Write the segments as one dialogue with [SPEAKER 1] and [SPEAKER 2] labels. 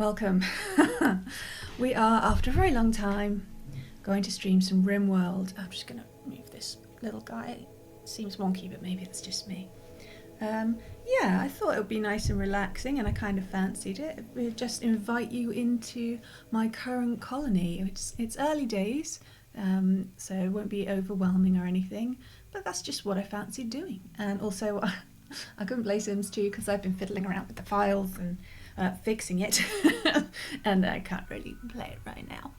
[SPEAKER 1] Welcome. We are, after a very long time, going to stream some RimWorld. I'm just going to move this little guy. It seems wonky, but maybe it's just me. Yeah, I thought it would be nice and relaxing, and I kind of fancied it. We'll just invite you into my current colony. It's early days, so it won't be overwhelming or anything, but that's just what I fancied doing. And also, I couldn't play Sims 2 because I've been fiddling around with the files and fixing it, and I can't really play it right now.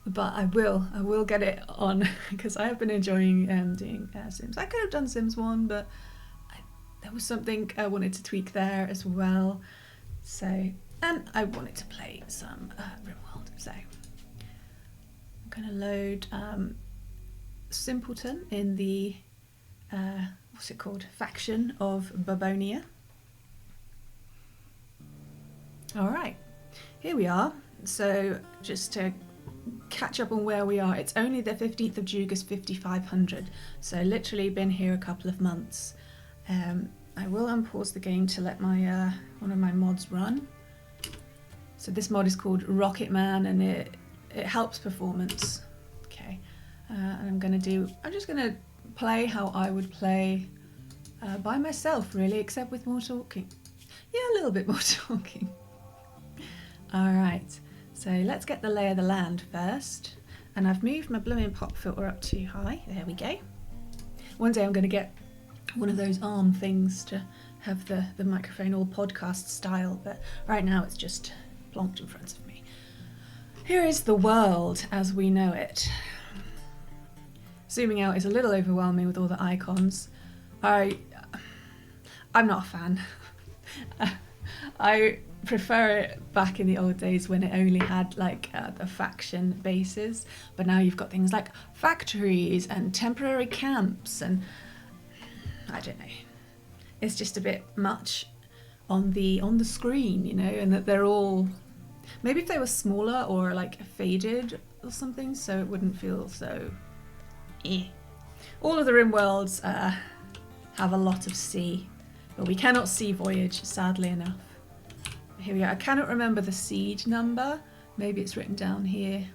[SPEAKER 1] But I will get it on because I have been enjoying doing Sims. I could have done Sims 1, but there was something I wanted to tweak there as well. So, and I wanted to play some RimWorld. So I'm going to load Simpleton in the what's it called? Faction of Babonia. All right, here we are. So just to catch up on where we are, it's only the 15th of August 5500, so literally been here a couple of months. I will unpause the game to let my one of my mods run. So this mod is called Rocket Man, and it helps performance. Okay, and I'm just gonna play how I would play by myself, really, except with more talking. Yeah, a little bit more talking. All right, so let's get the lay of the land first. And I've moved my blooming pop filter up too high. There we go. One day I'm going to get one of those arm things to have the microphone all podcast style, but right now it's just plonked in front of me. Here is the world as we know it. Zooming out is a little overwhelming with all the icons. I'm not a fan. I prefer it back in the old days when it only had like the faction bases, but now you've got things like factories and temporary camps, and I don't know, it's just a bit much on the screen, you know, and that they're all, maybe if they were smaller or like faded or something, so it wouldn't feel so All of the RimWorlds have a lot of sea, but we cannot sea voyage, sadly enough. Here we go. I cannot remember the seed number. Maybe it's written down here.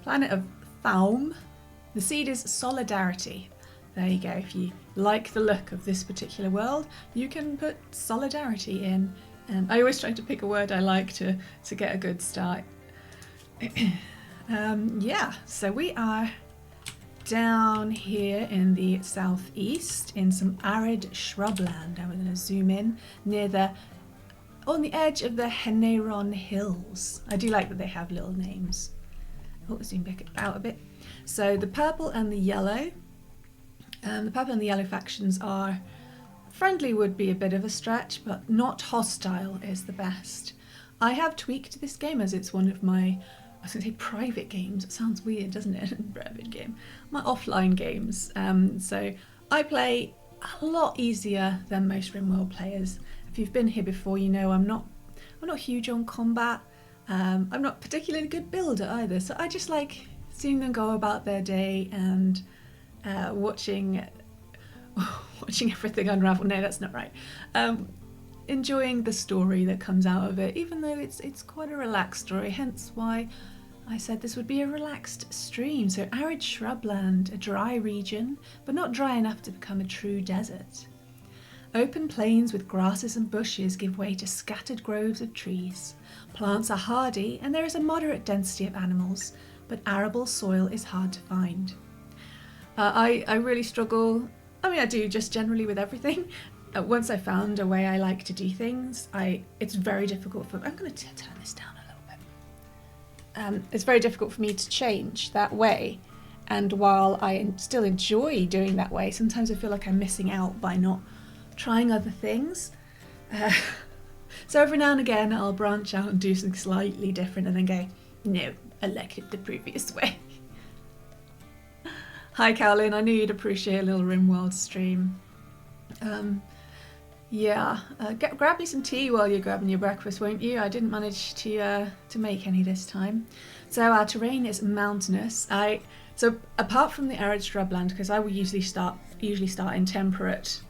[SPEAKER 1] Planet of Thaum. The seed is Solidarity. There you go. If you like the look of this particular world, you can put Solidarity in. I always try to pick a word I like to get a good start. Yeah, so we are down here in the southeast in some arid shrubland. I'm going to zoom in near on the edge of the Heneron Hills. I do like that they have little names. Oh, zoom back out a bit. So the purple and the yellow. The purple and the yellow factions are friendly, would be a bit of a stretch, but not hostile is the best. I have tweaked this game as it's one of my, I was going to say private games. It sounds weird, doesn't it? Private game. My offline games. So I play a lot easier than most RimWorld players. If you've been here before, you know I'm not huge on combat. I'm not particularly good builder either, so I just like seeing them go about their day and watching everything unravel. No, that's not right. Enjoying the story that comes out of it, even though it's quite a relaxed story, hence why I said this would be a relaxed stream. So arid shrubland, a dry region, but not dry enough to become a true desert. Open plains with grasses and bushes give way to scattered groves of trees. Plants are hardy and there is a moderate density of animals, but arable soil is hard to find. I really struggle, I mean I do just generally with everything. Once I found a way I like to do things, it's very difficult for, I'm going to turn this down a little bit. It's very difficult for me to change that way. And while I still enjoy doing that way, sometimes I feel like I'm missing out by not trying other things. So every now and again I'll branch out and do something slightly different and then go, no, I like it the previous way. Hi Cowlin, I knew you'd appreciate a little RimWorld stream. Yeah, grab me some tea while you're grabbing your breakfast, won't you? I didn't manage to make any this time. So our terrain is mountainous. So apart from the arid shrubland, because I will usually start in temperate,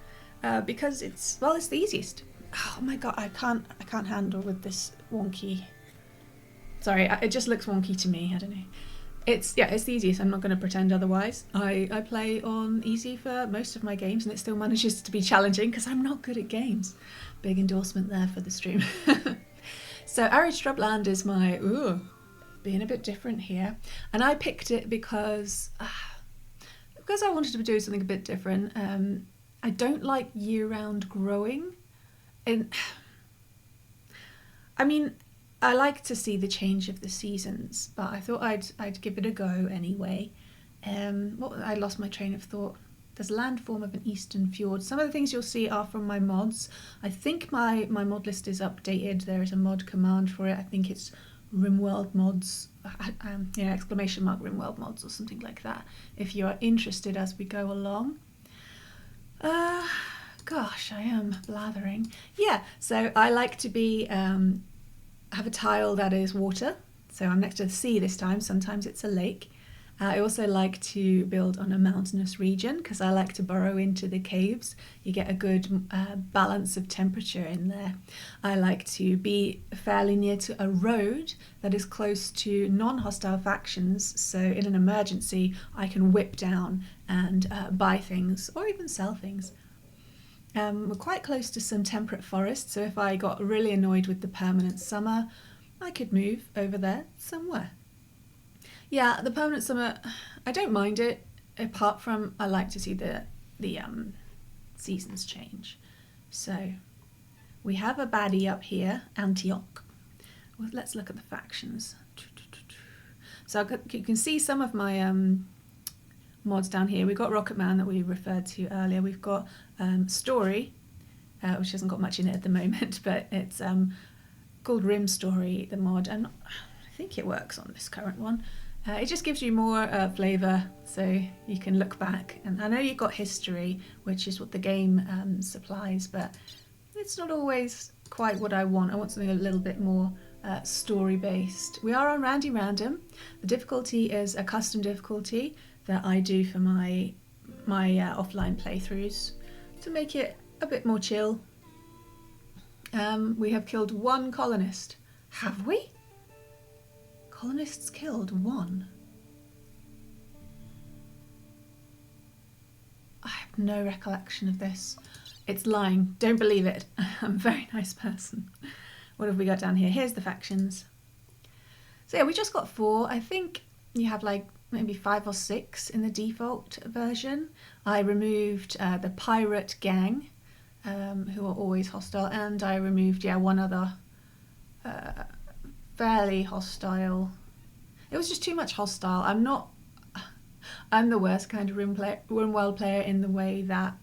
[SPEAKER 1] because it's the easiest. Oh my god, I can't handle with this wonky. Sorry, it just looks wonky to me. I don't know. It's the easiest. I'm not going to pretend otherwise. I play on easy for most of my games, and it still manages to be challenging because I'm not good at games. Big endorsement there for the stream. So Arid Shrubland is my being a bit different here, and I picked it because I wanted to do something a bit different. I don't like year-round growing, and I mean, I like to see the change of the seasons, but I thought I'd give it a go anyway. I lost my train of thought. There's landform of an eastern fjord. Some of the things you'll see are from my mods. I think my mod list is updated. There is a mod command for it. I think it's RimWorld mods, exclamation mark RimWorld mods or something like that, if you are interested as we go along. Gosh, I am blathering. Yeah, so I like to be have a tile that is water. So I'm next to the sea this time. Sometimes it's a lake. I also like to build on a mountainous region because I like to burrow into the caves. You get a good balance of temperature in there. I like to be fairly near to a road that is close to non-hostile factions, so in an emergency I can whip down and buy things or even sell things. We're quite close to some temperate forest, so if I got really annoyed with the permanent summer, I could move over there somewhere. Yeah, the permanent summer, I don't mind it, apart from I like to see the seasons change. So we have a baddie up here, Antioch. Well, let's look at the factions. So you can see some of my mods down here. We've got Rocket Man that we referred to earlier. We've got Story, which hasn't got much in it at the moment, but it's called Rim Story, the mod, and I think it works on this current one. It just gives you more flavour, so you can look back. And I know you've got history, which is what the game supplies, but it's not always quite what I want. I want something a little bit more story-based. We are on Randy Random. The difficulty is a custom difficulty that I do for my offline playthroughs to make it a bit more chill. We have killed one colonist. Have we? Colonists killed one. I have no recollection of this. It's lying. Don't believe it. I'm a very nice person. What have we got down here? Here's the factions. So yeah, we just got 4. I think you have like maybe 5 or 6 in the default version. I removed the pirate gang, who are always hostile, and I removed one other fairly hostile. It was just too much hostile. I'm the worst kind of RimWorld player in the way that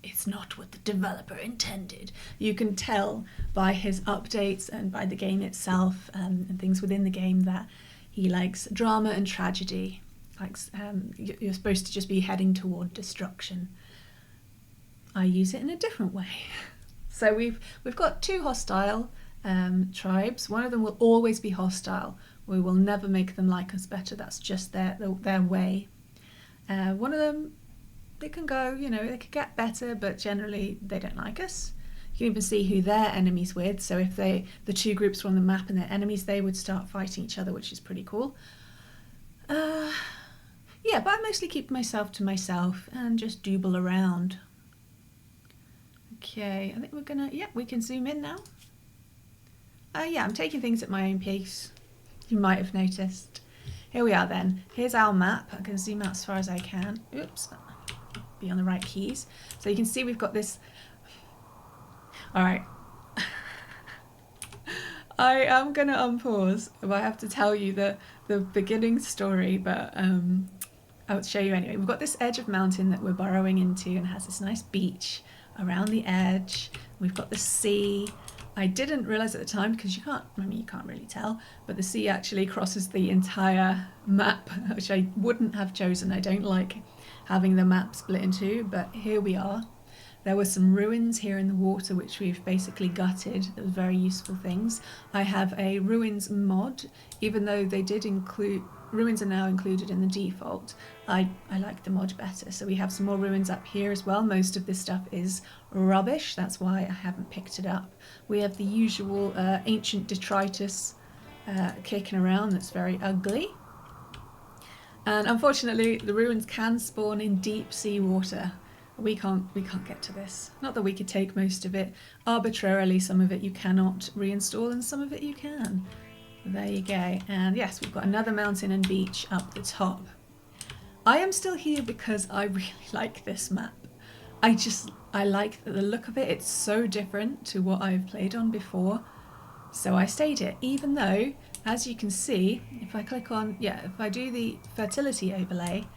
[SPEAKER 1] it's not what the developer intended. You can tell by his updates and by the game itself and things within the game that he likes drama and tragedy. You're supposed to just be heading toward destruction. I use it in a different way. So we've got 2 hostile tribes. One of them will always be hostile. We will never make them like us better. That's just their way. One of them, they can go, they could get better, but generally they don't like us. You can even see who they're enemies with. So if the 2 groups were on the map and they're enemies, they would start fighting each other, which is pretty cool. Yeah, but I mostly keep myself to myself and just dooble around. Okay, I think we're gonna, we can zoom in now. Yeah, I'm taking things at my own pace. You might have noticed. Here we are then. Here's our map. I can zoom out as far as I can. Oops, be on the right keys. So you can see we've got this. All right. I am gonna unpause if I have to tell you the beginning story, but I'll show you anyway. We've got this edge of mountain that we're burrowing into and has this nice beach around the edge. We've got the sea. I didn't realise at the time because you can't really tell, but the sea actually crosses the entire map, which I wouldn't have chosen. I don't like having the map split in 2, but here we are. There were some ruins here in the water which we've basically gutted. That was very useful things. I have a ruins mod, even though they did include, ruins are now included in the default, I like the mod better. So we have some more ruins up here as well. Most of this stuff is rubbish, that's why I haven't picked it up. We have the usual ancient detritus kicking around that's very ugly. And unfortunately, the ruins can spawn in deep sea water. We can't get to this. Not that we could take most of it. Arbitrarily, some of it you cannot reinstall and some of it you can. There you go. And yes, we've got another mountain and beach up the top. I am still here because I really like this map. I like the look of it. It's so different to what I've played on before. So I stayed here, even though, as you can see, if I click on, if I do the fertility overlay,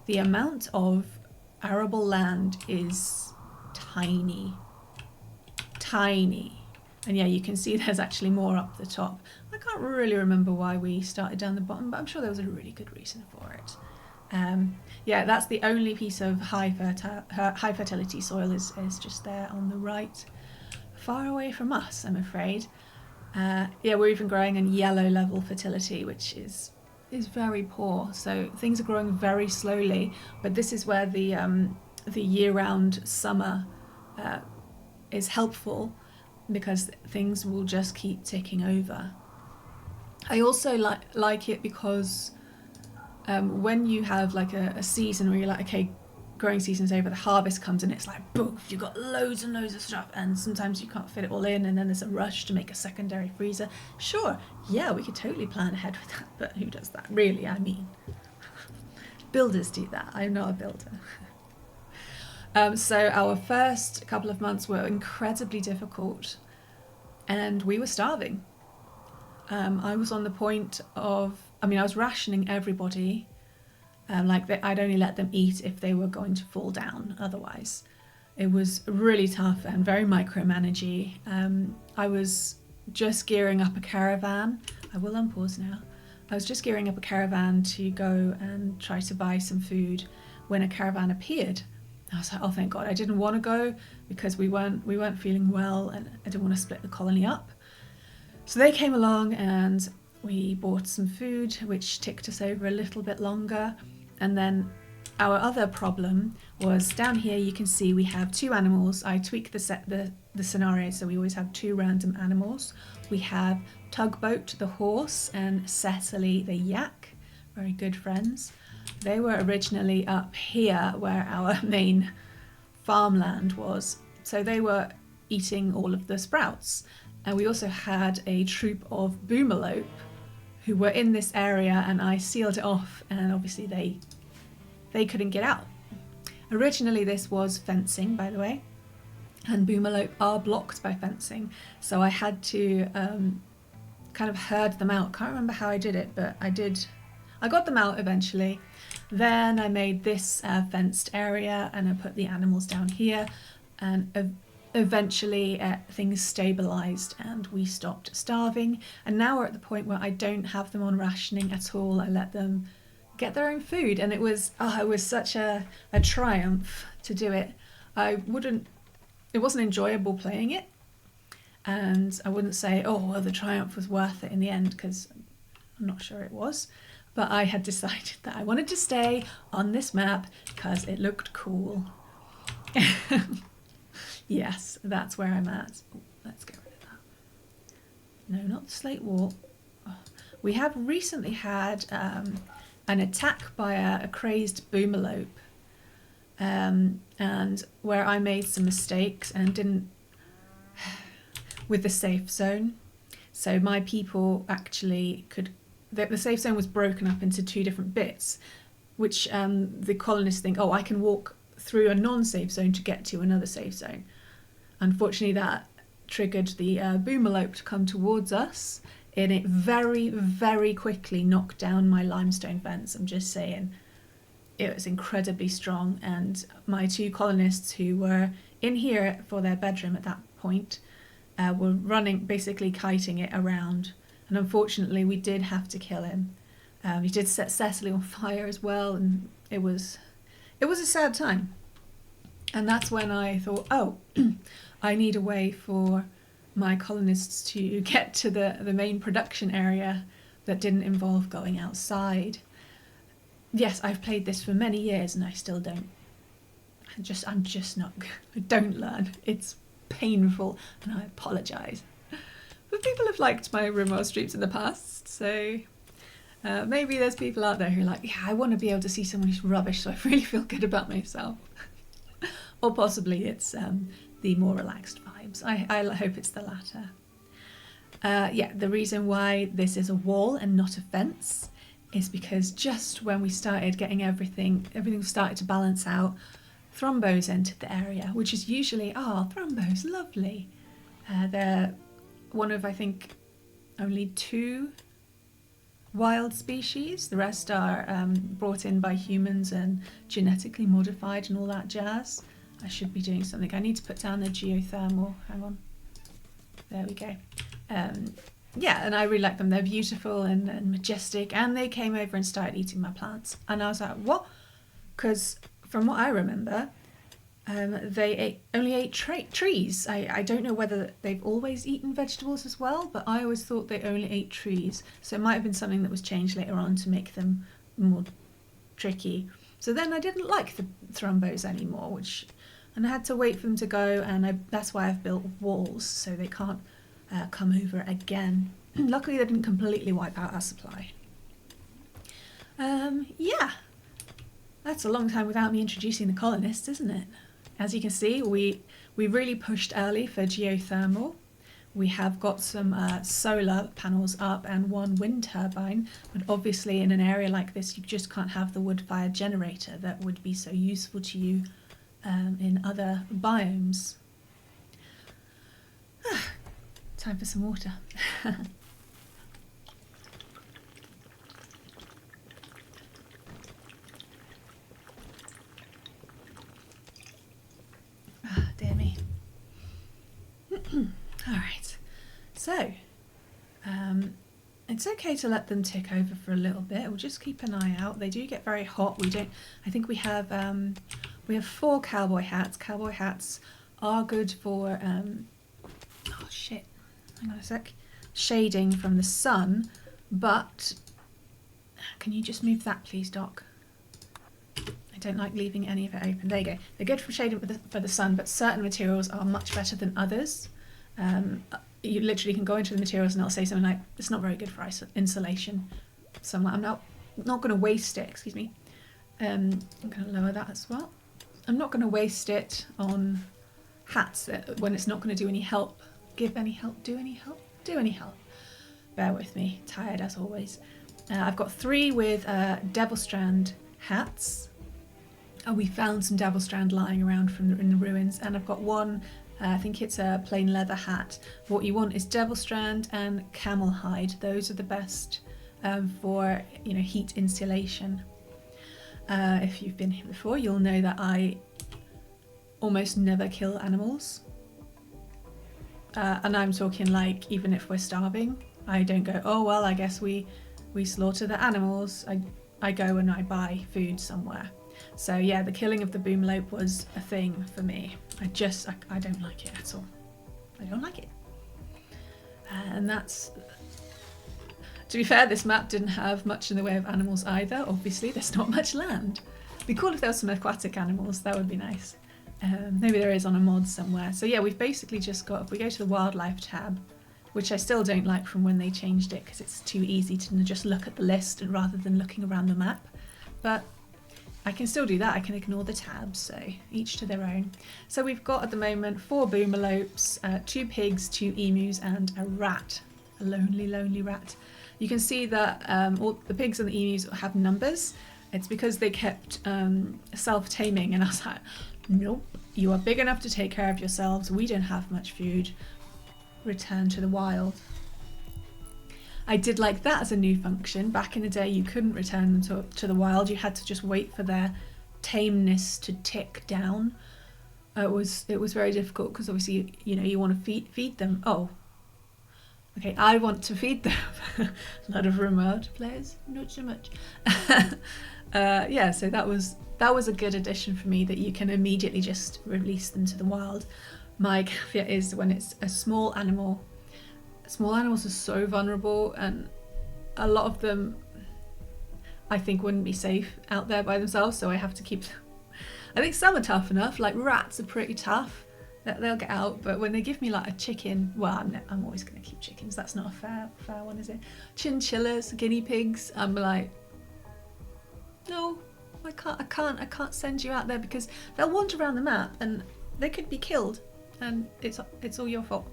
[SPEAKER 1] the amount of arable land is tiny. Tiny. And yeah, you can see there's actually more up the top. I can't really remember why we started down the bottom, but I'm sure there was a really good reason for it. Yeah, that's the only piece of high fertility soil is just there on the right. Far away from us, I'm afraid. Yeah, we're even growing in yellow level fertility, which is very poor. So things are growing very slowly, but this is where the year-round summer is helpful, because things will just keep ticking over. I also like it because when you have like a season where you're like, okay, growing season's over, the harvest comes and it's like, boom, you've got loads and loads of stuff, and sometimes you can't fit it all in, and then there's a rush to make a secondary freezer. Sure, yeah, we could totally plan ahead with that, but who does that? Really, I mean, builders do that. I'm not a builder. So our first couple of months were incredibly difficult, and we were starving. I was on the point of, I was rationing everybody. I'd only let them eat if they were going to fall down. Otherwise, it was really tough and very micromanagey. I was just gearing up a caravan. I will unpause now. I was just gearing up a caravan to go and try to buy some food when a caravan appeared. I was like, oh, thank God. I didn't want to go because we weren't feeling well, and I didn't want to split the colony up. So they came along and we bought some food, which ticked us over a little bit longer. And then our other problem was down here. You can see we have two animals. I tweaked the scenario, so we always have two random animals. We have Tugboat the horse and Cecily the yak, very good friends. They were originally up here where our main farmland was, so they were eating all of the sprouts. And we also had a troop of boomerlope who were in this area, and I sealed it off, and obviously they couldn't get out. Originally this was fencing, by the way, and boomerlope are blocked by fencing, so I had to kind of herd them out. Can't remember how I did it, but I did. I got them out eventually. Then I made this fenced area, and I put the animals down here, and eventually things stabilized and we stopped starving. And now we're at the point where I don't have them on rationing at all. I let them get their own food, and it was such a triumph to do it. It wasn't enjoyable playing it, and I wouldn't say, oh well, the triumph was worth it in the end, because I'm not sure it was. But I had decided that I wanted to stay on this map because it looked cool. Yes, that's where I'm at. Oh, let's get rid of that. No, not the slate wall. Oh. We have recently had an attack by a crazed boomerlope, and where I made some mistakes and didn't with the safe zone. So my people actually could. The safe zone was broken up into two different bits, which the colonists think, oh, I can walk through a non-safe zone to get to another safe zone. Unfortunately, that triggered the boomerlope to come towards us, and it very, very quickly knocked down my limestone fence. I'm just saying. It was incredibly strong, and my two colonists who were in here for their bedroom at that point were running, basically kiting it around. And unfortunately, we did have to kill him. He did set Cecily on fire as well, and it was a sad time. And that's when I thought, oh, I need a way for my colonists to get to the main production area that didn't involve going outside. Yes, I've played this for many years and I still don't. I'm just not. I don't learn. It's painful, and I apologise. But people have liked my RimWorld streams in the past, so maybe there's people out there who are like, yeah, I want to be able to see someone who's rubbish, so I really feel good about myself. Or possibly it's the more relaxed vibes. I hope it's the latter. Yeah, the reason why this is a wall and not a fence is because just when we started getting everything started to balance out, Thrombos entered the area, which is usually, Thrombos, lovely. They're one of, I think, only 2 wild species. The rest are brought in by humans and genetically modified and all that jazz. I should be doing something. I need to put down the geothermal. Hang on. There we go. Yeah, and I really like them. They're beautiful and majestic, and they came over and started eating my plants. And I was like, what? Because from what I remember, they only ate trees. I don't know whether they've always eaten vegetables as well, but I always thought they only ate trees. So it might have been something that was changed later on to make them more tricky. So then I didn't like the Thrombos anymore, and I had to wait for them to go, and that's why I've built walls, so they can't come over again. Luckily they didn't completely wipe out our supply. Yeah, that's a long time without me introducing the colonists, isn't it? As you can see, we really pushed early for geothermal. We have got some solar panels up and 1 wind turbine, but obviously in an area like this you just can't have the wood-fired generator that would be so useful to you in other biomes. Time for some water. Dear me. Alright, so it's okay to let them tick over for a little bit. We'll just keep an eye out. They do get very hot. I think we have 4 cowboy hats. Cowboy hats are good for oh shit, hang on a sec, shading from the sun, but can you just move that please, Doc? I don't like leaving any of it open. There you go. They're good for shading for the sun, but certain materials are much better than others. You literally can go into the materials and it'll say something like, it's not very good for insulation. So I'm not going to waste it, excuse me. I'm going to lower that as well. I'm not going to waste it on hats when it's not going to do any help. Give any help, do any help, do any help. Bear with me, tired as always. I've got 3 with Devil Strand hats. We found some Devil Strand lying around in the ruins, and I've got 1, I think it's a plain leather hat. What you want is Devil Strand and camel hide. Those are the best for heat insulation. If you've been here before, you'll know that I almost never kill animals. And I'm talking like, even if we're starving, I don't go, oh well, I guess we slaughter the animals. I go and I buy food somewhere. So yeah, the killing of the boomlope was a thing for me. I don't like it at all. I don't like it. And that's... To be fair, this map didn't have much in the way of animals either. Obviously, there's not much land. It'd be cool if there was some aquatic animals. That would be nice. Maybe there is on a mod somewhere. So yeah, we've basically just got, if we go to the wildlife tab, which I still don't like from when they changed it because it's too easy to just look at the list and rather than looking around the map. But I can still do that. I can ignore the tabs, so each to their own. So we've got at the moment 4 boomalopes, 2 pigs, 2 emus, and a rat. A lonely, lonely rat. You can see that all the pigs and the emus have numbers. It's because they kept self-taming, and I was like, nope, you are big enough to take care of yourselves. We don't have much food. Return to the wild. I did like that as a new function. Back in the day, you couldn't return them to the wild. You had to just wait for their tameness to tick down. It was very difficult because obviously, you want to feed them. Oh, okay, I want to feed them. A lot of RimWorld players, not so much. Yeah, so that was a good addition for me, that you can immediately just release them to the wild. My caveat is when it's a small animal. Small animals are so vulnerable, and a lot of them I think wouldn't be safe out there by themselves, so I have to keep. I think some are tough enough, like rats are pretty tough, they'll get out, but when they give me like a chicken, well, I'm always going to keep chickens, that's not a fair one, is it? Chinchillas, guinea pigs, I'm like, no, I can't send you out there because they'll wander around the map and they could be killed, and it's all your fault.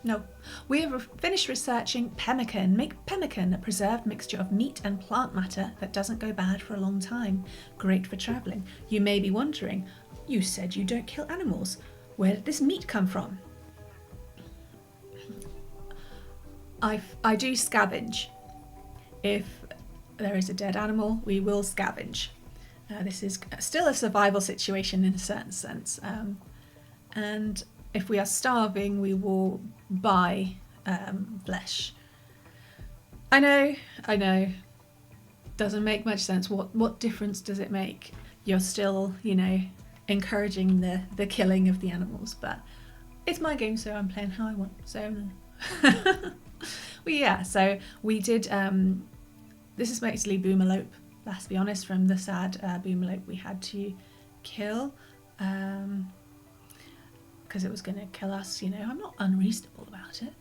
[SPEAKER 1] No. We have finished researching pemmican. Make pemmican, a preserved mixture of meat and plant matter that doesn't go bad for a long time. Great for travelling. You may be wondering, you said you don't kill animals. Where did this meat come from? I do scavenge. If there is a dead animal, we will scavenge. This is still a survival situation in a certain sense. And if we are starving, we will buy flesh. I know. Doesn't make much sense. What difference does it make? You're still, encouraging the killing of the animals, but it's my game, so I'm playing how I want. So, so we did. This is basically Boomalope. Let's be honest, from the sad Boomalope we had to kill. Because it was going to kill us, I'm not unreasonable about it.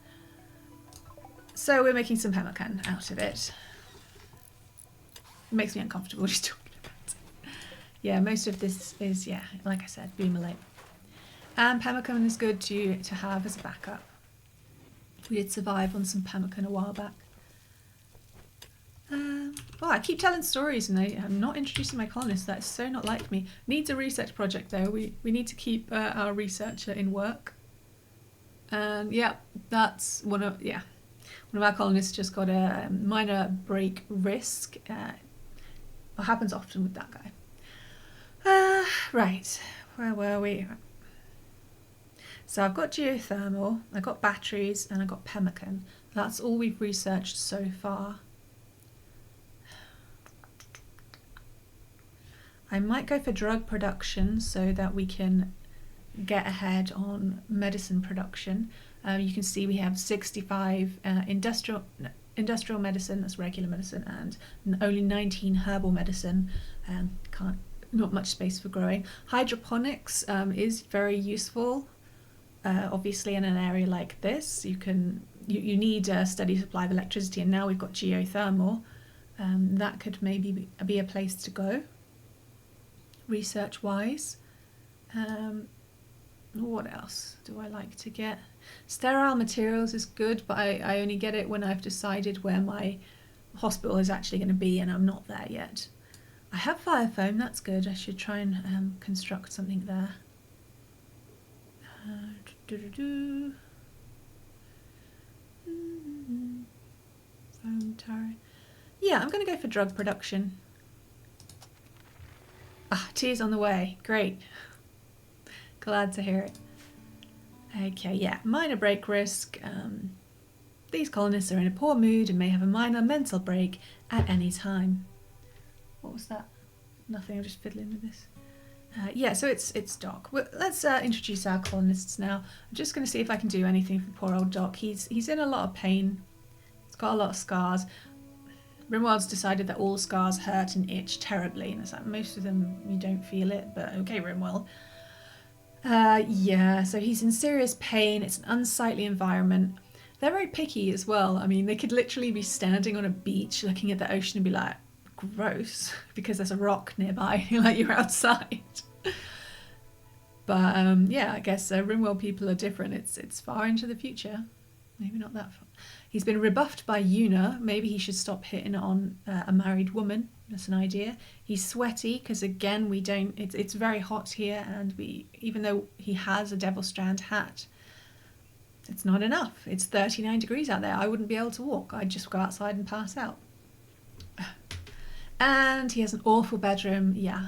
[SPEAKER 1] So we're making some pemmican out of it. It makes me uncomfortable just talking about it. Yeah, most of this is, like I said, Boomerlake. And pemmican is good to have as a backup. We did survive on some pemmican a while back. I keep telling stories and I'm not introducing my colonists. That is so not like me. Needs a research project though. We need to keep our researcher in work. And that's one of our colonists just got a minor break risk. What happens often with that guy. Right, where were we? So I've got geothermal, I got batteries, and I got pemmican. That's all we've researched so far. I might go for drug production so that we can get ahead on medicine production. You can see we have 65 industrial medicine, that's regular medicine, and only 19 herbal medicine. Not much space for growing. Hydroponics is very useful. Obviously, in an area like this, you need a steady supply of electricity, and now we've got geothermal. That could maybe be a place to go. Research-wise, what else do I like to get? Sterile materials is good, but I only get it when I've decided where my hospital is actually going to be, and I'm not there yet. I have fire foam, that's good. I should try and construct something there. Foam turret. Yeah, I'm going to go for drug production. Tea's on the way. Great. Glad to hear it. Okay, minor break risk. These colonists are in a poor mood and may have a minor mental break at any time. What was that? Nothing, I'm just fiddling with this. So it's Doc. Well, let's introduce our colonists now. I'm just going to see if I can do anything for poor old Doc. He's in a lot of pain. He's got a lot of scars. RimWorld's decided that all scars hurt and itch terribly, and it's like most of them you don't feel it, but okay, RimWorld. So he's in serious pain. It's an unsightly environment. They're very picky as well. I mean, they could literally be standing on a beach looking at the ocean and be like, gross, because there's a rock nearby, like you're outside. But I guess RimWorld people are different. It's far into the future. Maybe not that far. He's been rebuffed by Una. Maybe he should stop hitting on a married woman. That's an idea. He's sweaty because again it's very hot here, and even though he has a Devil Strand hat, it's not enough. It's 39 degrees out there. I wouldn't be able to walk. I'd just go outside and pass out. And he has an awful bedroom. Yeah.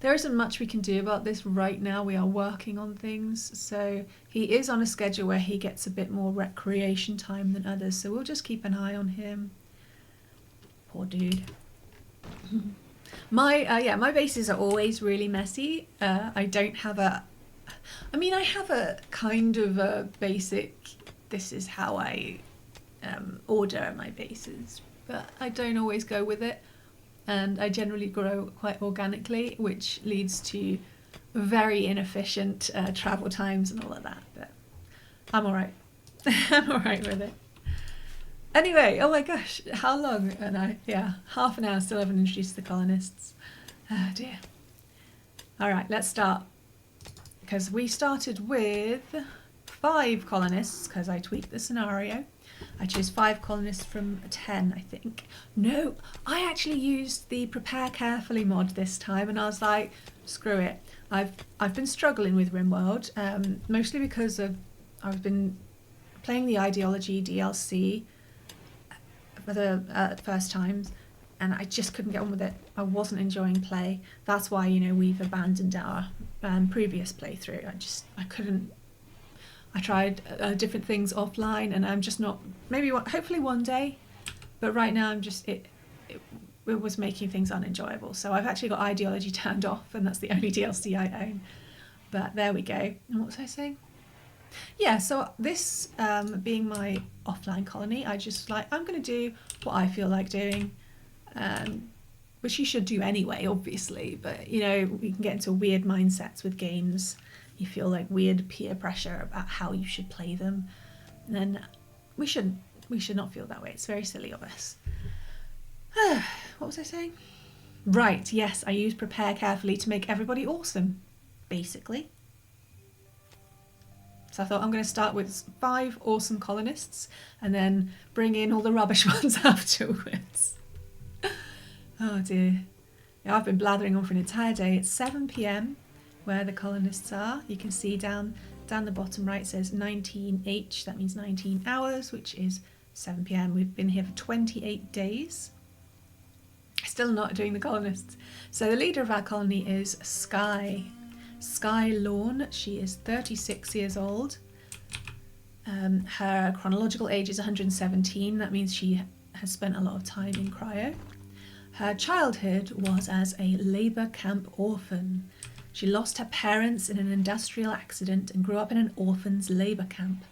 [SPEAKER 1] There isn't much we can do about this right now. We are working on things. So he is on a schedule where he gets a bit more recreation time than others. So we'll just keep an eye on him. Poor dude. My bases are always really messy. I don't have I have a kind of a basic, this is how I order my bases, but I don't always go with it, and I generally grow quite organically, which leads to very inefficient travel times and all of that, but I'm alright. I'm alright with it. Anyway, oh my gosh, how long? And half an hour, still haven't introduced the colonists. Oh dear. Alright, let's start. Because we started with 5 colonists, because I tweaked the scenario. I chose 5 colonists from 10, I think. No, I actually used the prepare carefully mod this time, and I was like, screw it. I've been struggling with RimWorld, mostly because I've been playing the ideology DLC for the first times, and I just couldn't get on with it. I wasn't enjoying play. That's why, we've abandoned our previous playthrough. I couldn't. I tried different things offline, and I'm just not. Hopefully one day, but right now I'm just it was making things unenjoyable. So I've actually got ideology turned off, and that's the only DLC I own. But there we go. And what was I saying? Yeah, so this being my offline colony, I'm going to do what I feel like doing, which you should do anyway, obviously. But, we can get into weird mindsets with games. You feel like weird peer pressure about how you should play them. And then we should not feel that way. It's very silly of us. What was I saying? Right, yes, I use prepare carefully to make everybody awesome, basically. So I thought I'm going to start with 5 awesome colonists and then bring in all the rubbish ones afterwards. Oh dear. Yeah, I've been blathering on for an entire day. It's 7 p.m. where the colonists are. You can see down the bottom right says 19H. That means 19 hours, which is 7 p.m. We've been here for 28 days. Still not doing the colonists. So the leader of our colony is Sky Lawn. She is 36 years old. Her chronological age is 117. That means she has spent a lot of time in cryo. Her childhood was as a labour camp orphan. She lost her parents in an industrial accident and grew up in an orphan's labour camp.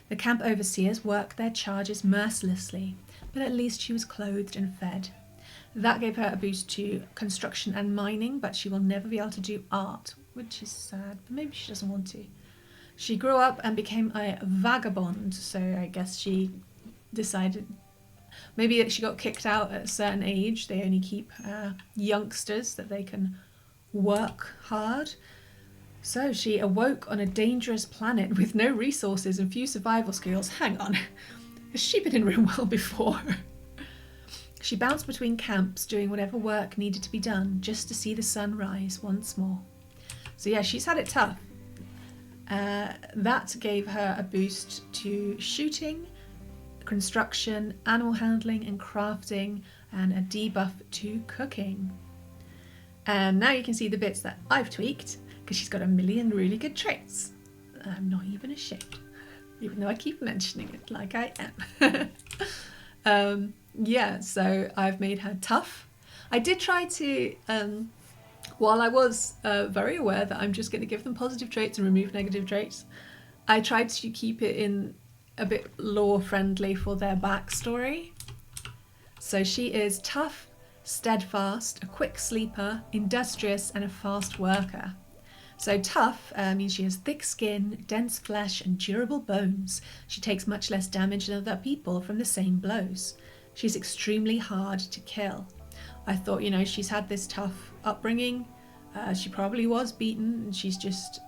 [SPEAKER 1] The camp overseers worked their charges mercilessly, but at least she was clothed and fed. That gave her a boost to construction and mining, but she will never be able to do art, which is sad, but maybe she doesn't want to. She grew up and became a vagabond, so I guess she decided maybe that she got kicked out at a certain age. They only keep youngsters that they can work hard. So she awoke on a dangerous planet with no resources and few survival skills. Hang on, has she been in RimWorld before? She bounced between camps doing whatever work needed to be done just to see the sun rise once more. So yeah, she's had it tough. That gave her a boost to shooting, construction, animal handling and crafting, and a debuff to cooking. And now you can see the bits that I've tweaked, because she's got a million really good traits. I'm not even ashamed, even though I keep mentioning it like I am. Yeah, so I've made her tough. I did try to, while I was very aware that I'm just going to give them positive traits and remove negative traits, I tried to keep it in a bit lore friendly for their backstory. So she is tough, steadfast, a quick sleeper, industrious, and a fast worker. So tough means she has thick skin, dense flesh, and durable bones. She takes much less damage than other people from the same blows. She's extremely hard to kill. I thought, she's had this tough upbringing. She probably was beaten, and she's just,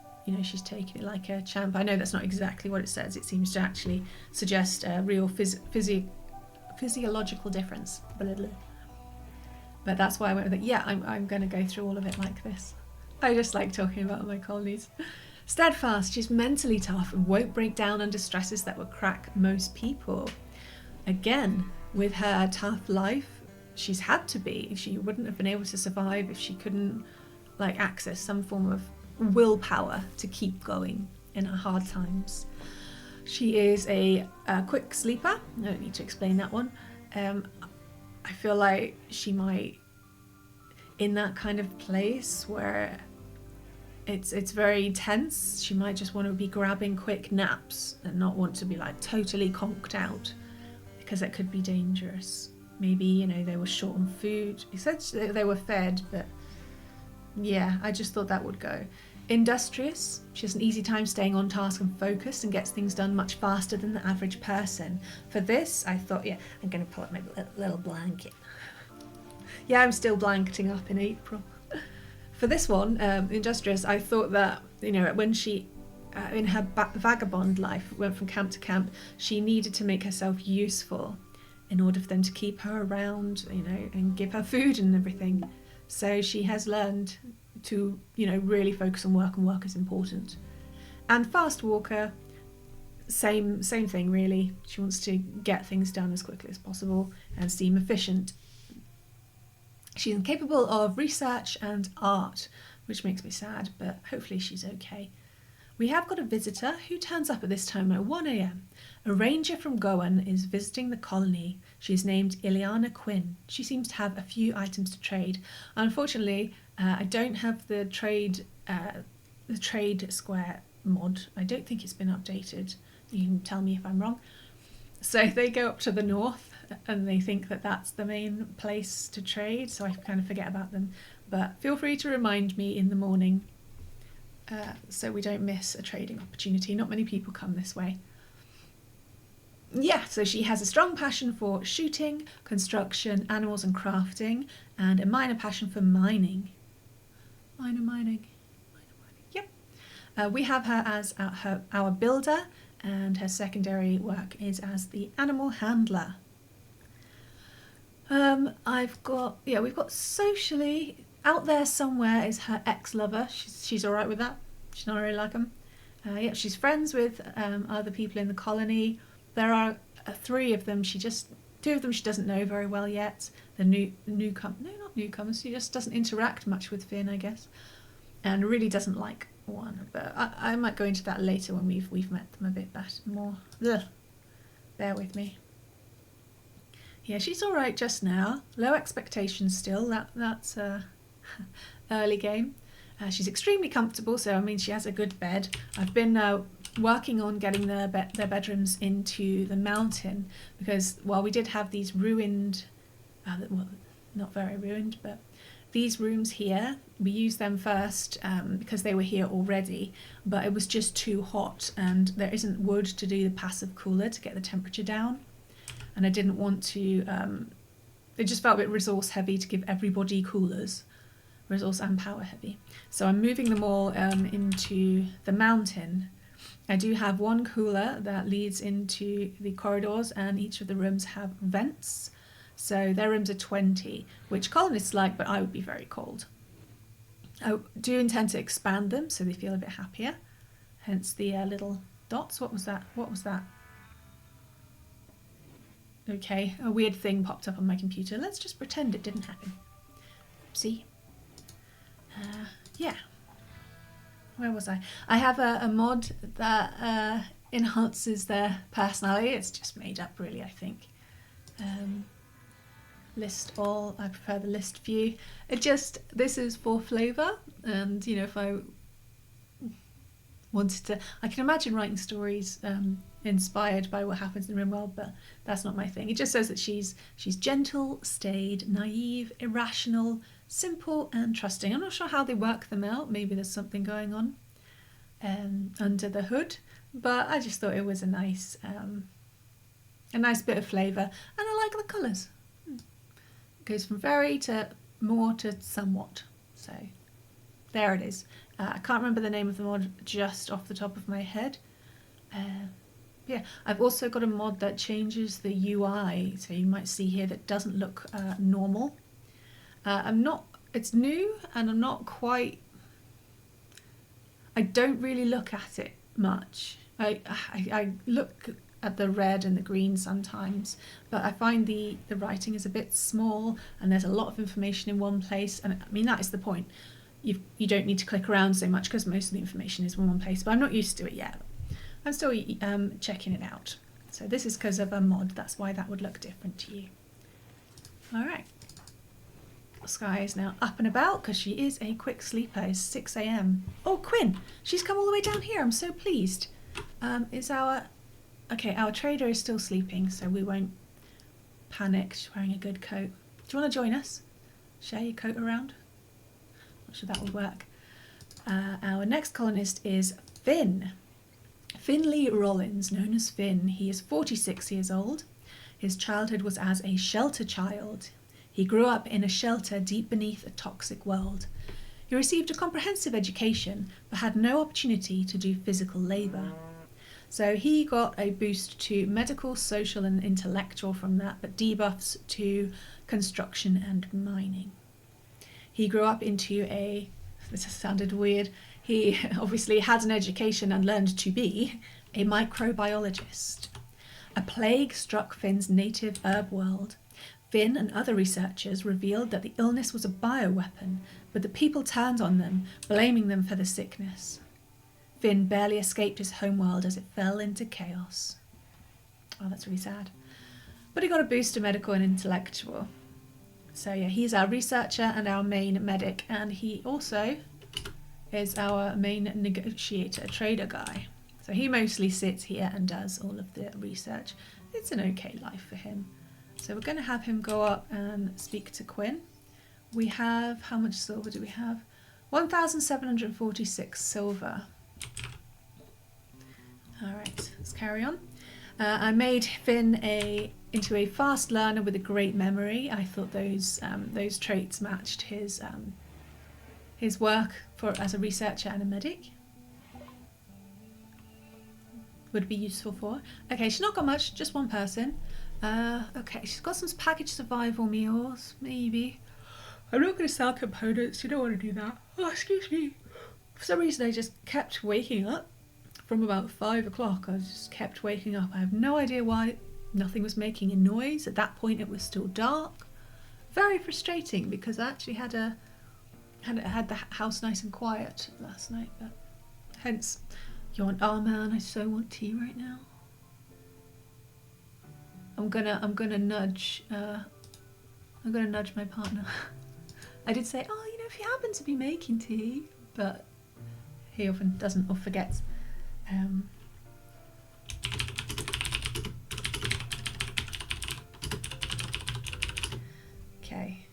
[SPEAKER 1] she's taking it like a champ. I know that's not exactly what it says. It seems to actually suggest a real physiological difference. Blah, blah, blah. But that's why I went with it. Yeah, I'm going to go through all of it like this. I just like talking about my colonies. Steadfast, she's mentally tough and won't break down under stresses that would crack most people. Again, with her tough life, she's had to be. She wouldn't have been able to survive if she couldn't access some form of willpower to keep going in her hard times. She is a quick sleeper. I don't need to explain that one. I feel like she might, in that kind of place where it's very tense, she might just want to be grabbing quick naps and not want to be totally conked out because it could be dangerous. Maybe, you know, they were short on food. He said they were fed, but yeah, I just thought that would go. Industrious. She has an easy time staying on task and focused and gets things done much faster than the average person. For this, I thought, yeah, I'm going to pull up my little blanket. Yeah, I'm still blanketing up in April. For this one, industrious, I thought that, you know, when she, in her vagabond life, went from camp to camp, she needed to make herself useful in order for them to keep her around, you know, and give her food and everything. So she has learned to, you know, really focus on work, and work is important. And fast walker, same thing really. She wants to get things done as quickly as possible and seem efficient. She's incapable of research and art, which makes me sad, but hopefully she's okay. We have got a visitor who turns up at this time at 1 a.m. A ranger from Gowan is visiting the colony. She is named Ileana Quinn. She seems to have a few items to trade. Unfortunately, I don't have the trade square mod. I don't think it's been updated. You can tell me if I'm wrong. So they go up to the north and they think that that's the main place to trade, so I kind of forget about them. But feel free to remind me in the morning so we don't miss a trading opportunity. Not many people come this way. Yeah, so she has a strong passion for shooting, construction, animals and crafting, and a minor passion for mining. Mining. Yep. We have her as our builder, and her secondary work is as the animal handler. We've got socially, out there somewhere is her ex-lover. She's all right with that. She's not really like him. She's friends with other people in the colony. There are 3 of them. 2 of them she doesn't know very well yet. The not newcomers. She just doesn't interact much with Finn, I guess, and really doesn't like one. But I might go into that later when we've met them a bit more. Ugh. Bear with me. Yeah, she's all right just now. Low expectations still. That's early game. She's extremely comfortable, so I mean she has a good bed. I've been working on getting their bedrooms into the mountain, because while we did have these ruined, well, not very ruined, but these rooms here, we used them first because they were here already, but it was just too hot and there isn't wood to do the passive cooler to get the temperature down. And I didn't want to, it just felt a bit resource heavy to give everybody coolers, resource and power heavy. So I'm moving them all into the mountain. I do have one cooler that leads into the corridors, and each of the rooms have vents. So their rooms are 20, which colonists like, but I would be very cold. I do intend to expand them so they feel a bit happier, hence the little dots. What was that? Okay, a weird thing popped up on my computer. Let's just pretend it didn't happen. See? Yeah. Where was I? I have a mod that enhances their personality. It's just made up, really, I think. List all. I prefer the list view. This is for flavour, and, you know, if I wanted to, I can imagine writing stories inspired by what happens in RimWorld, but that's not my thing. It just says that she's gentle, staid, naive, irrational, simple and trusting. I'm not sure how they work them out. Maybe there's something going on under the hood, but I just thought it was a nice bit of flavour, and I like the colours. It goes from very to more to somewhat. So there it is. I can't remember the name of the mod just off the top of my head. Yeah, I've also got a mod that changes the UI, so you might see here that doesn't look normal. It's new, and I'm not quite, I don't really look at it much. I look at the red and the green sometimes, but I find the writing is a bit small and there's a lot of information in one place, and I mean that is the point. You don't need to click around so much because most of the information is in one place, but I'm not used to it yet. I'm still checking it out. So this is because of a mod, that's why that would look different to you. Alright. Sky is now up and about because she is a quick sleeper. It's 6 a.m. Oh, Quinn! She's come all the way down here, I'm so pleased. Our trader is still sleeping, so we won't panic. She's wearing a good coat. Do you want to join us? Share your coat around? Not sure that would work. Our next colonist is Finn. Finley Rollins, known as Finn. He is 46 years old. His childhood was as a shelter child. He grew up in a shelter deep beneath a toxic world. He received a comprehensive education, but had no opportunity to do physical labour. So he got a boost to medical, social and intellectual from that, but debuffs to construction and mining. He grew up into a, this sounded weird, he obviously had an education and learned to be a microbiologist. A plague struck Finn's native herb world. Finn and other researchers revealed that the illness was a bioweapon, but the people turned on them, blaming them for the sickness. Finn barely escaped his homeworld as it fell into chaos. Oh, that's really sad. But he got a boost to medical and intellectual. So yeah, he's our researcher and our main medic, and he also is our main negotiator, trader guy. So he mostly sits here and does all of the research. It's an okay life for him. So we're going to have him go up and speak to Quinn. We have, how much silver do we have? 1,746 silver. Alright, let's carry on. I made Finn into a fast learner with a great memory. I thought those traits matched his work as a researcher and a medic. Would be useful for. Okay, she's not got much, just one person. Okay, she's got some packaged survival meals, maybe. I'm not going to sell components, you don't want to do that. Oh, excuse me. For some reason I just kept waking up from about 5 o'clock. I just kept waking up. I have no idea why. Nothing was making a noise. At that point it was still dark. Very frustrating because I actually had the house nice and quiet last night, but hence, you want, oh man, I so want tea right now. I'm gonna nudge my partner. I did say, oh, you know, if you happen to be making tea, but he often doesn't or forgets. Okay.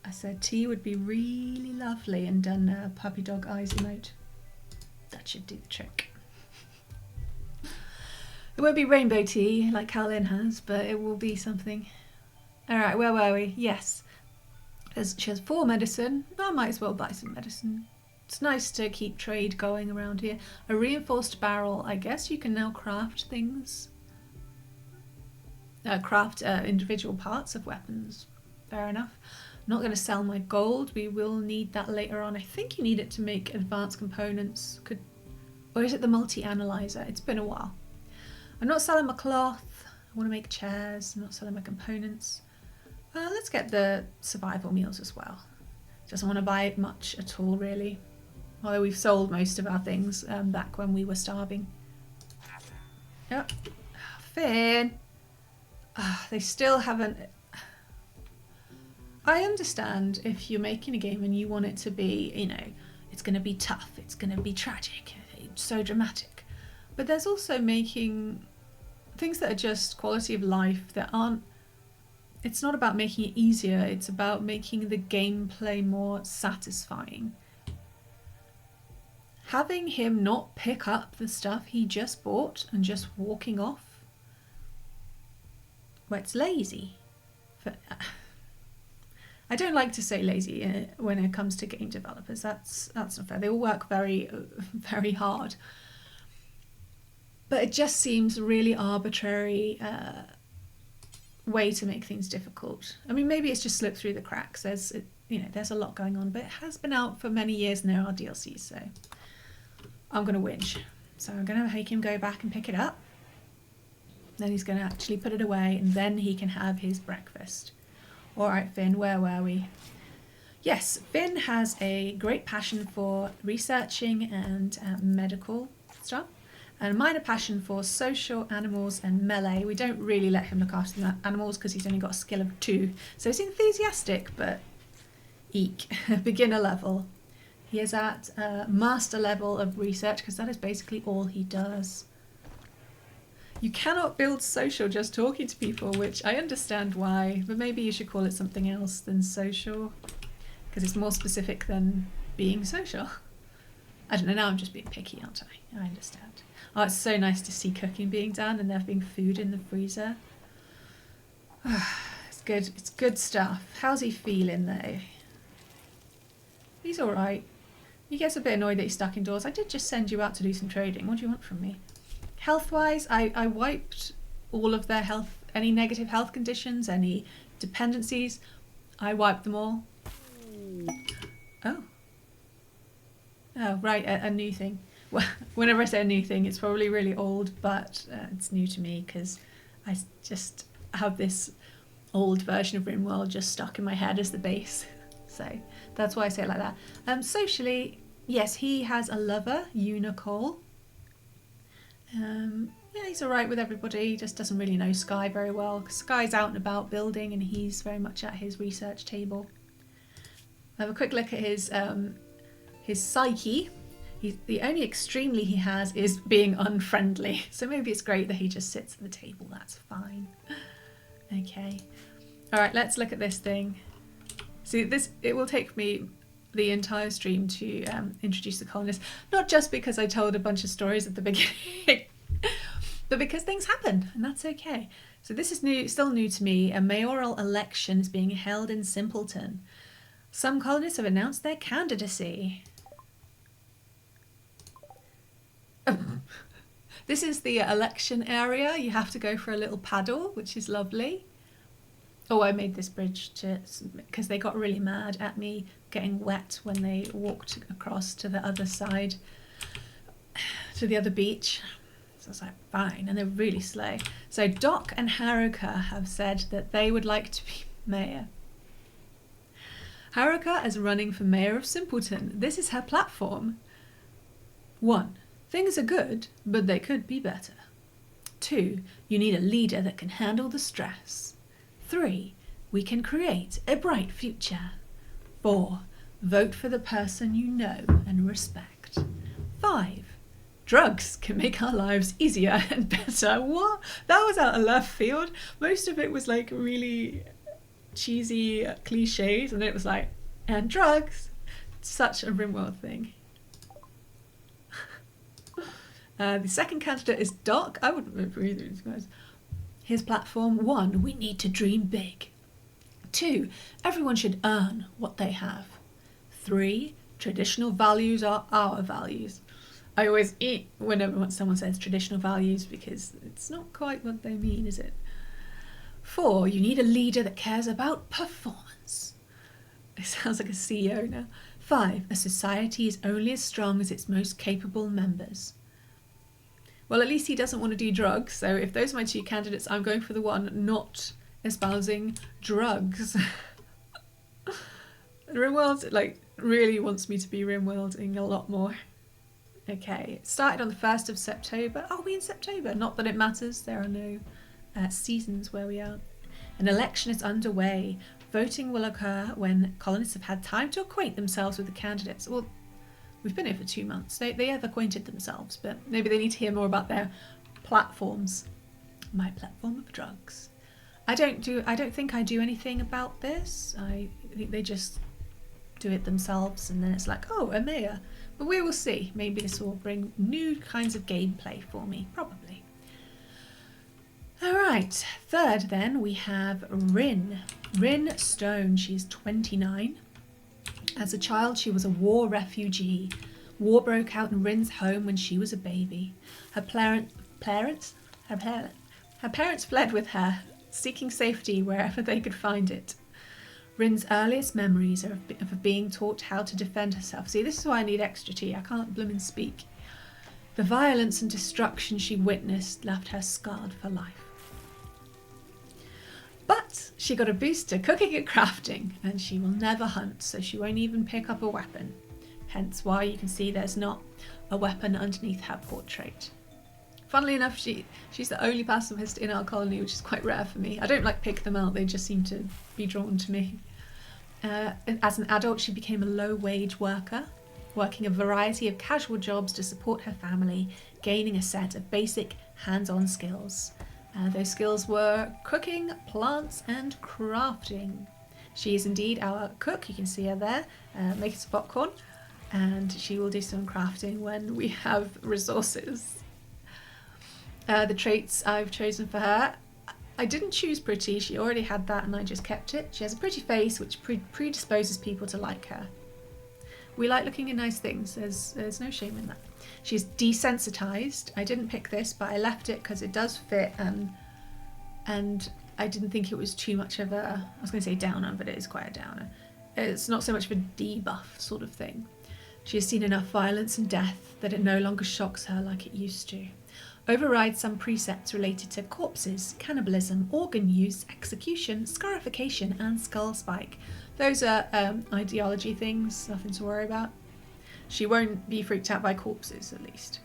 [SPEAKER 1] I said tea would be really lovely and done puppy dog eyes emote. That should do the trick. It won't be rainbow tea like Carlin has, but it will be something. Alright, where were we? Yes. She has 4 medicine. I might as well buy some medicine. It's nice to keep trade going around here. A reinforced barrel. I guess you can now craft things. Craft individual parts of weapons. Fair enough. I'm not going to sell my gold. We will need that later on. I think you need it to make advanced components. Or is it the multi-analyzer? It's been a while. I'm not selling my cloth. I want to make chairs. I'm not selling my components. Let's get the survival meals as well. Doesn't want to buy much at all, really. Although we've sold most of our things back when we were starving. Yep. Finn. They still haven't... I understand if you're making a game and you want it to be, you know, it's going to be tough, it's going to be tragic, it's so dramatic. But there's also making things that are just quality of life that aren't... It's not about making it easier, it's about making the gameplay more satisfying. Having him not pick up the stuff he just bought and just walking off, well, it's lazy. I don't like to say lazy when it comes to game developers. That's not fair. They all work very, very hard. But it just seems a really arbitrary way to make things difficult. I mean, maybe it's just slipped through the cracks. There's a lot going on, but it has been out for many years and there are DLCs, so I'm going to whinge. So I'm going to make him go back and pick it up. Then he's going to actually put it away and then he can have his breakfast. All right, Finn, where were we? Yes, Finn has a great passion for researching and medical stuff, and a minor passion for social, animals, and melee. We don't really let him look after the animals because he's only got a skill of 2. So he's enthusiastic, but eek, beginner level. He is at master level of research because that is basically all he does. You cannot build social just talking to people, which I understand why, but maybe you should call it something else than social, because it's more specific than being social. I don't know, now I'm just being picky, aren't I? I understand. Oh, it's so nice to see cooking being done and there being food in the freezer. It's good. It's good stuff. How's he feeling though? He's all right. He gets a bit annoyed that he's stuck indoors. I did just send you out to do some trading. What do you want from me? Health-wise, I wiped all of their health, any negative health conditions, any dependencies. I wiped them all. Oh. Oh, right, a new thing. Well, whenever I say a new thing, it's probably really old, but it's new to me because I just have this old version of RimWorld just stuck in my head as the base. So that's why I say it like that. Socially, yes, he has a lover, Unicole. Yeah, he's all right with everybody. He just doesn't really know Sky very well. Sky's out and about building and he's very much at his research table. Have a quick look at his psyche. The only extremely he has is being unfriendly. So maybe it's great that he just sits at the table. That's fine. Okay. All right, let's look at this thing. See, it will take me the entire stream to introduce the colonists. Not just because I told a bunch of stories at the beginning, but because things happen, and that's okay. So this is new, still new to me. A mayoral election is being held in Simpleton. Some colonists have announced their candidacy. This is the election area. You have to go for a little paddle, which is lovely. Oh, I made this bridge because they got really mad at me getting wet when they walked across to the other side, to the other beach. So I was like, fine, and they're really slow. So Doc and Haruka have said that they would like to be mayor. Haruka is running for mayor of Simpleton. This is her platform. 1. Things are good, but they could be better. 2. You need a leader that can handle the stress. 3. We can create a bright future. 4. Vote for the person you know and respect. 5. Drugs can make our lives easier and better. What? That was out of left field. Most of it was like really cheesy cliches, and then it was like, and drugs. Such a RimWorld thing. The second candidate is Doc. I wouldn't vote for either of these guys. His platform: 1. We need to dream big. 2. Everyone should earn what they have. 3. Traditional values are our values. I always eat whenever someone says traditional values because it's not quite what they mean, is it? 4. You need a leader that cares about performance. It sounds like a CEO now. 5. A society is only as strong as its most capable members. Well, at least he doesn't want to do drugs, so if those are my 2 candidates, I'm going for the one not espousing drugs. RimWorld, like, really wants me to be RimWorlding a lot more. Okay, it started on the 1st of September. Are we in September? Not that it matters, there are no seasons where we are. An election is underway. Voting will occur when colonists have had time to acquaint themselves with the candidates. Well, we've been here for 2 months. They have acquainted themselves, but maybe they need to hear more about their platforms. My platform of drugs. I don't think I do anything about this. I think they just do it themselves, and then it's like, oh, a mayor. But we will see. Maybe this will bring new kinds of gameplay for me, probably. Alright, third then we have Rin. Rin Stone, she's 29. As a child, she was a war refugee. War broke out in Rin's home when she was a baby. Her parents fled with her, seeking safety wherever they could find it. Rin's earliest memories are of being taught how to defend herself. See, this is why I need extra tea. I can't bloomin' speak. The violence and destruction she witnessed left her scarred for life. But she got a boost to cooking and crafting, and she will never hunt, so she won't even pick up a weapon. Hence why you can see there's not a weapon underneath her portrait. Funnily enough, she's the only pacifist in our colony, which is quite rare for me. I don't like pick them out, they just seem to be drawn to me. As an adult, she became a low-wage worker. working a variety of casual jobs to support her family, gaining a set of basic hands-on skills. Those skills were cooking, plants, and crafting. She is indeed our cook. You can see her there, making some popcorn, and she will do some crafting when we have resources. The traits I've chosen for her, I didn't choose pretty. She already had that and I just kept it. She has a pretty face which predisposes people to like her. We like looking at nice things. There's no shame in that. She's desensitized. I didn't pick this, but I left it because it does fit, and I didn't think it was too much of a, I was going to say downer, but it is quite a downer. It's not so much of a debuff sort of thing. She has seen enough violence and death that it no longer shocks her like it used to. Overrides some precepts related to corpses, cannibalism, organ use, execution, scarification, and skull spike. Those are ideology things, nothing to worry about. She won't be freaked out by corpses, at least.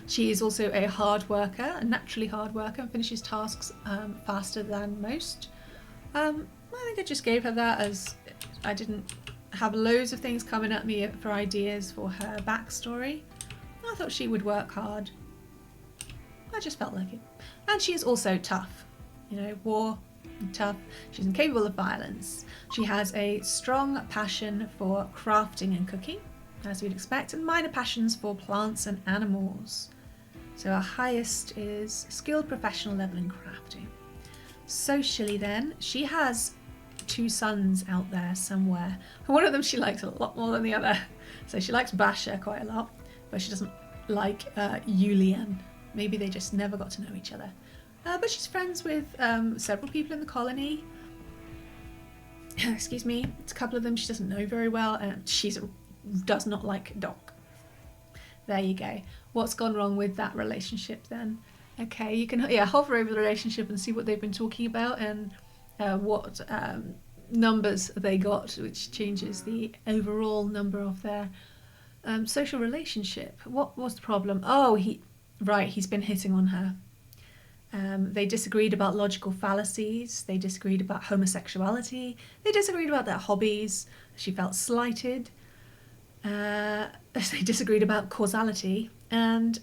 [SPEAKER 1] She is also a hard worker, a naturally hard worker, and finishes tasks faster than most. I think I just gave her that as I didn't have loads of things coming at me for ideas for her backstory. I thought she would work hard. I just felt like it. And she is also tough. You know, war, tough. She's incapable of violence. She has a strong passion for crafting and cooking, as we'd expect, and minor passions for plants and animals. So our highest is skilled professional level in crafting. Socially then, she has 2 sons out there somewhere. One of them she likes a lot more than the other. So she likes Basha quite a lot, but she doesn't like Yulian. Maybe they just never got to know each other. But she's friends with several people in the colony. Excuse me. It's a couple of them she doesn't know very well, and she does not like Doc. There you go. What's gone wrong with that relationship then? Okay, you can hover over the relationship and see what they've been talking about and what numbers they got, which changes the overall number of their social relationship. What was the problem? Oh, he's been hitting on her. They disagreed about logical fallacies. They disagreed about homosexuality. They disagreed about their hobbies. She felt slighted. They disagreed about causality. And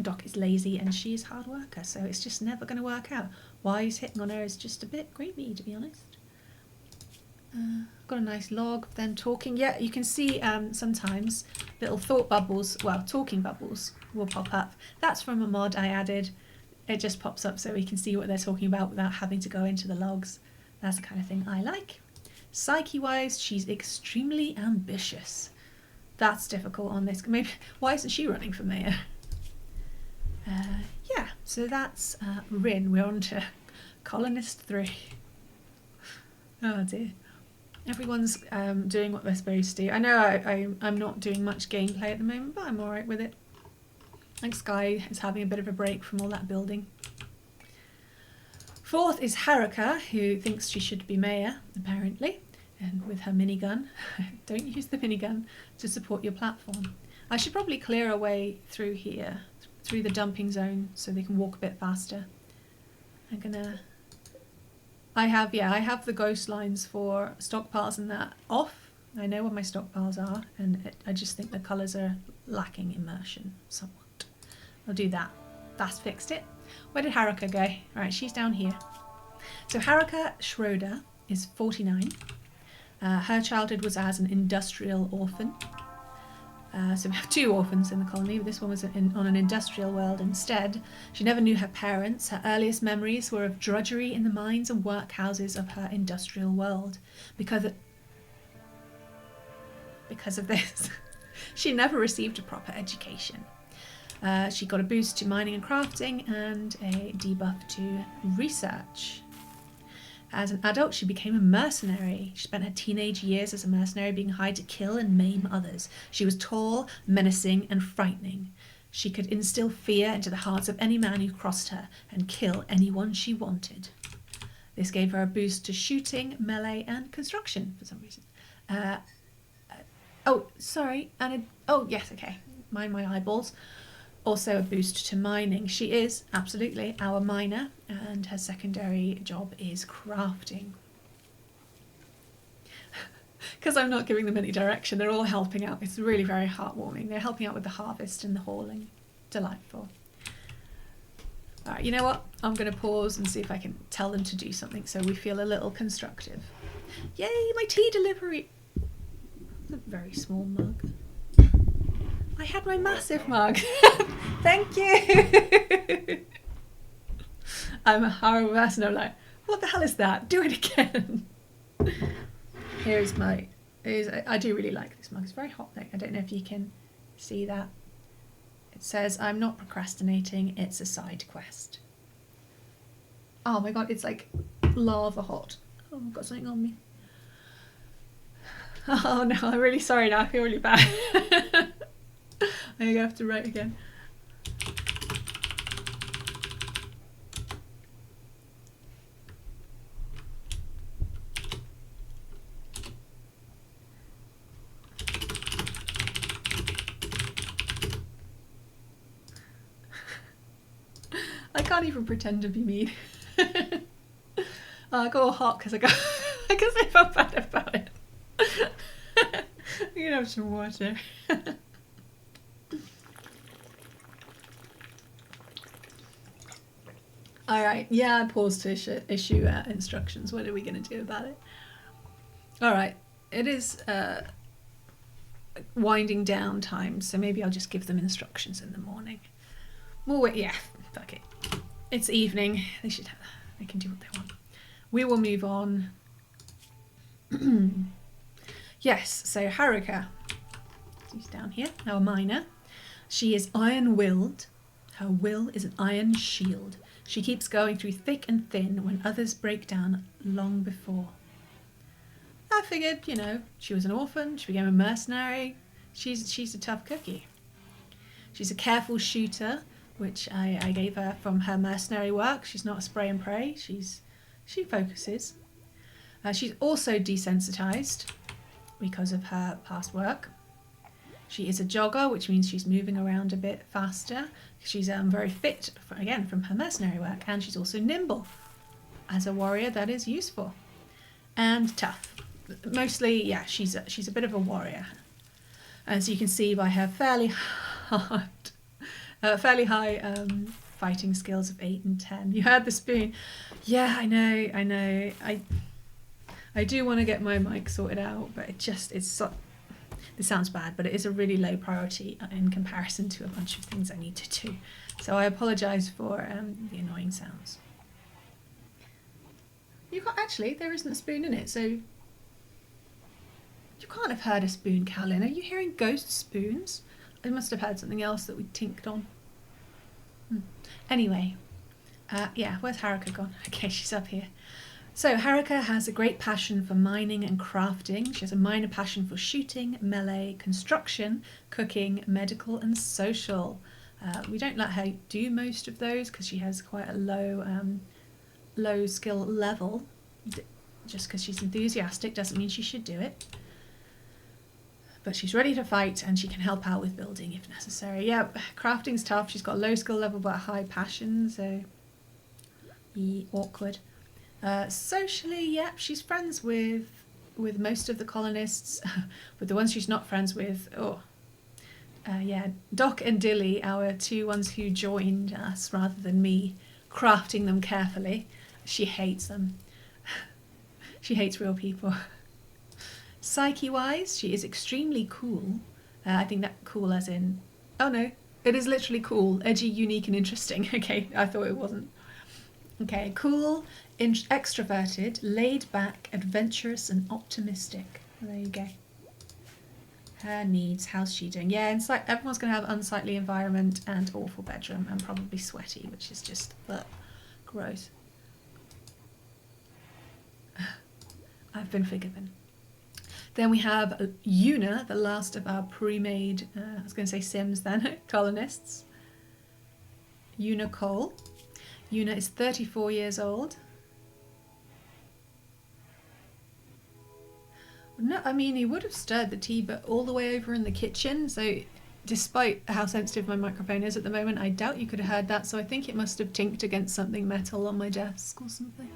[SPEAKER 1] Doc is lazy and she's a hard worker, so it's just never going to work out. Why he's hitting on her is just a bit creepy, to be honest. Got a nice log of them talking. Yeah, you can see sometimes little thought bubbles, well, talking bubbles will pop up. That's from a mod I added. It just pops up so we can see what they're talking about without having to go into the logs. That's the kind of thing I like. Psyche-wise, she's extremely ambitious. That's difficult on this. Maybe why isn't she running for mayor? Yeah, so that's Rin. We're on to Colonist 3. Oh dear. Everyone's doing what they're supposed to do. I know I'm not doing much gameplay at the moment, but I'm alright with it. I think Sky is having a bit of a break from all that building. 4th is Haruka, who thinks she should be mayor, apparently, and with her minigun. Don't use the minigun to support your platform. I should probably clear a way through here, through the dumping zone, so they can walk a bit faster. I have the ghost lines for stockpiles and that off. I know what my stockpiles are, and I just think the colours are lacking immersion somewhat. I'll do that. That's fixed it. Where did Haruka go? Alright, she's down here. So Haruka Schroeder is 49. Her childhood was as an industrial orphan. So we have 2 orphans in the colony, but this one was on an industrial world instead. She never knew her parents. Her earliest memories were of drudgery in the mines and workhouses of her industrial world. Because of this, she never received a proper education. She got a boost to mining and crafting and a debuff to research. As an adult, she became a mercenary. She spent her teenage years as a mercenary being hired to kill and maim others. She was tall, menacing, and frightening. She could instill fear into the hearts of any man who crossed her and kill anyone she wanted. This gave her a boost to shooting, melee, and construction for some reason. Yes, okay. Mind my eyeballs. Also a boost to mining. She is absolutely our miner, and her secondary job is crafting. because I'm not giving them any direction. They're all helping out. It's really very heartwarming. They're helping out with the harvest and the hauling. Delightful. All right, you know what? I'm going to pause and see if I can tell them to do something so we feel a little constructive. Yay, my tea delivery! It's a very small mug. I had my massive mug. Thank you. I'm a horrible person. I'm like, what the hell is that? Do it again. Here's my... I do really like this mug. It's very hot though. I don't know if you can see that. It says, I'm not procrastinating, it's a side quest. Oh my god, it's like lava hot. Oh, I've got something on me. Oh no, I'm really sorry now, I feel really bad. I'm going to have to write again. I can't even pretend to be mean. I got all hot because I felt bad about it. I'm gonna have some water. Alright, yeah, I paused to issue instructions. What are we going to do about it? Alright, it is winding down time, so maybe I'll just give them instructions in the morning. Well, yeah, fuck it. It's evening. They can do what they want. We will move on. Yes, so Haruka, she's down here, our miner. She is iron-willed. Her will is an iron shield. She keeps going through thick and thin when others break down long before. I figured, you know, she was an orphan, she became a mercenary. She's a tough cookie. She's a careful shooter, which I gave her from her mercenary work. She's not a spray and pray. She focuses. She's also desensitized because of her past work. She is a jogger, which means she's moving around a bit faster. She's very fit, again, from her mercenary work. And she's also nimble. As a warrior, that is useful. And tough. Mostly, yeah, she's a bit of a warrior. As you can see by her fairly high fighting skills of 8 and 10. You heard the spoon. Yeah, I know. I do want to get my mic sorted out, but this sounds bad, but it is a really low priority in comparison to a bunch of things I need to do. So I apologise for the annoying sounds. Actually, there isn't a spoon in it, so you can't have heard a spoon, Callan. Are you hearing ghost spoons? I must have heard something else that we tinked on. Anyway, yeah, where's Haruka gone? Okay, she's up here. So Haruka has a great passion for mining and crafting. She has a minor passion for shooting, melee, construction, cooking, medical and social. We don't let her do most of those because she has quite a low skill level. Just because she's enthusiastic doesn't mean she should do it. But she's ready to fight and she can help out with building if necessary. Yeah, crafting's tough. She's got a low skill level but a high passion, so awkward. Socially, yeah, she's friends with most of the colonists, but the ones she's not friends with, yeah, Doc and Dilly, our two ones who joined us rather than me, crafting them carefully. She hates them. She hates real people. Psyche-wise, she is extremely cool. I think that cool as in, oh no, it is literally cool, edgy, unique and interesting. Okay, I thought it wasn't. Okay, cool, extroverted, laid back, adventurous and optimistic. Well, there you go. Her needs, how's she doing? Yeah, everyone's going to have unsightly environment and awful bedroom and probably sweaty, which is just gross. I've been forgiven. Then we have Yuna, the last of our pre-made, I was going to say Sims then, colonists. Yuna Cole. Yuna is 34 years old. No, I mean, he would have stirred the tea, but all the way over in the kitchen. So despite how sensitive my microphone is at the moment, I doubt you could have heard that. So I think it must have tinked against something metal on my desk or something.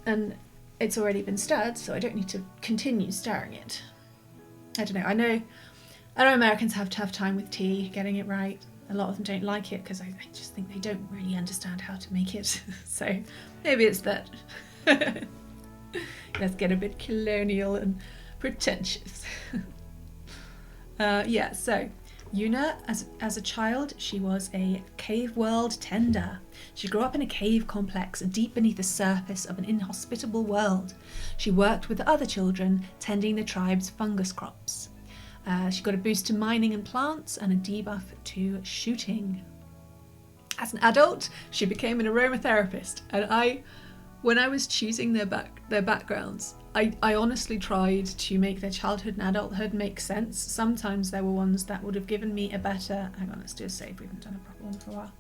[SPEAKER 1] And it's already been stirred, so I don't need to continue stirring it. I don't know. I know Americans have a tough time with tea, getting it right. A lot of them don't like it because I just think they don't really understand how to make it. So maybe it's that. Let's get a bit colonial and pretentious. Yeah, so Yuna, as a child, she was a cave world tender. She grew up in a cave complex deep beneath the surface of an inhospitable world. She worked with the other children, tending the tribe's fungus crops. She got a boost to mining and plants and a debuff to shooting. As an adult, she became an aromatherapist, and when I was choosing their backgrounds, I honestly tried to make their childhood and adulthood make sense. Sometimes there were ones that would have given me a better... Hang on, let's do a save. We haven't done a proper one for a while.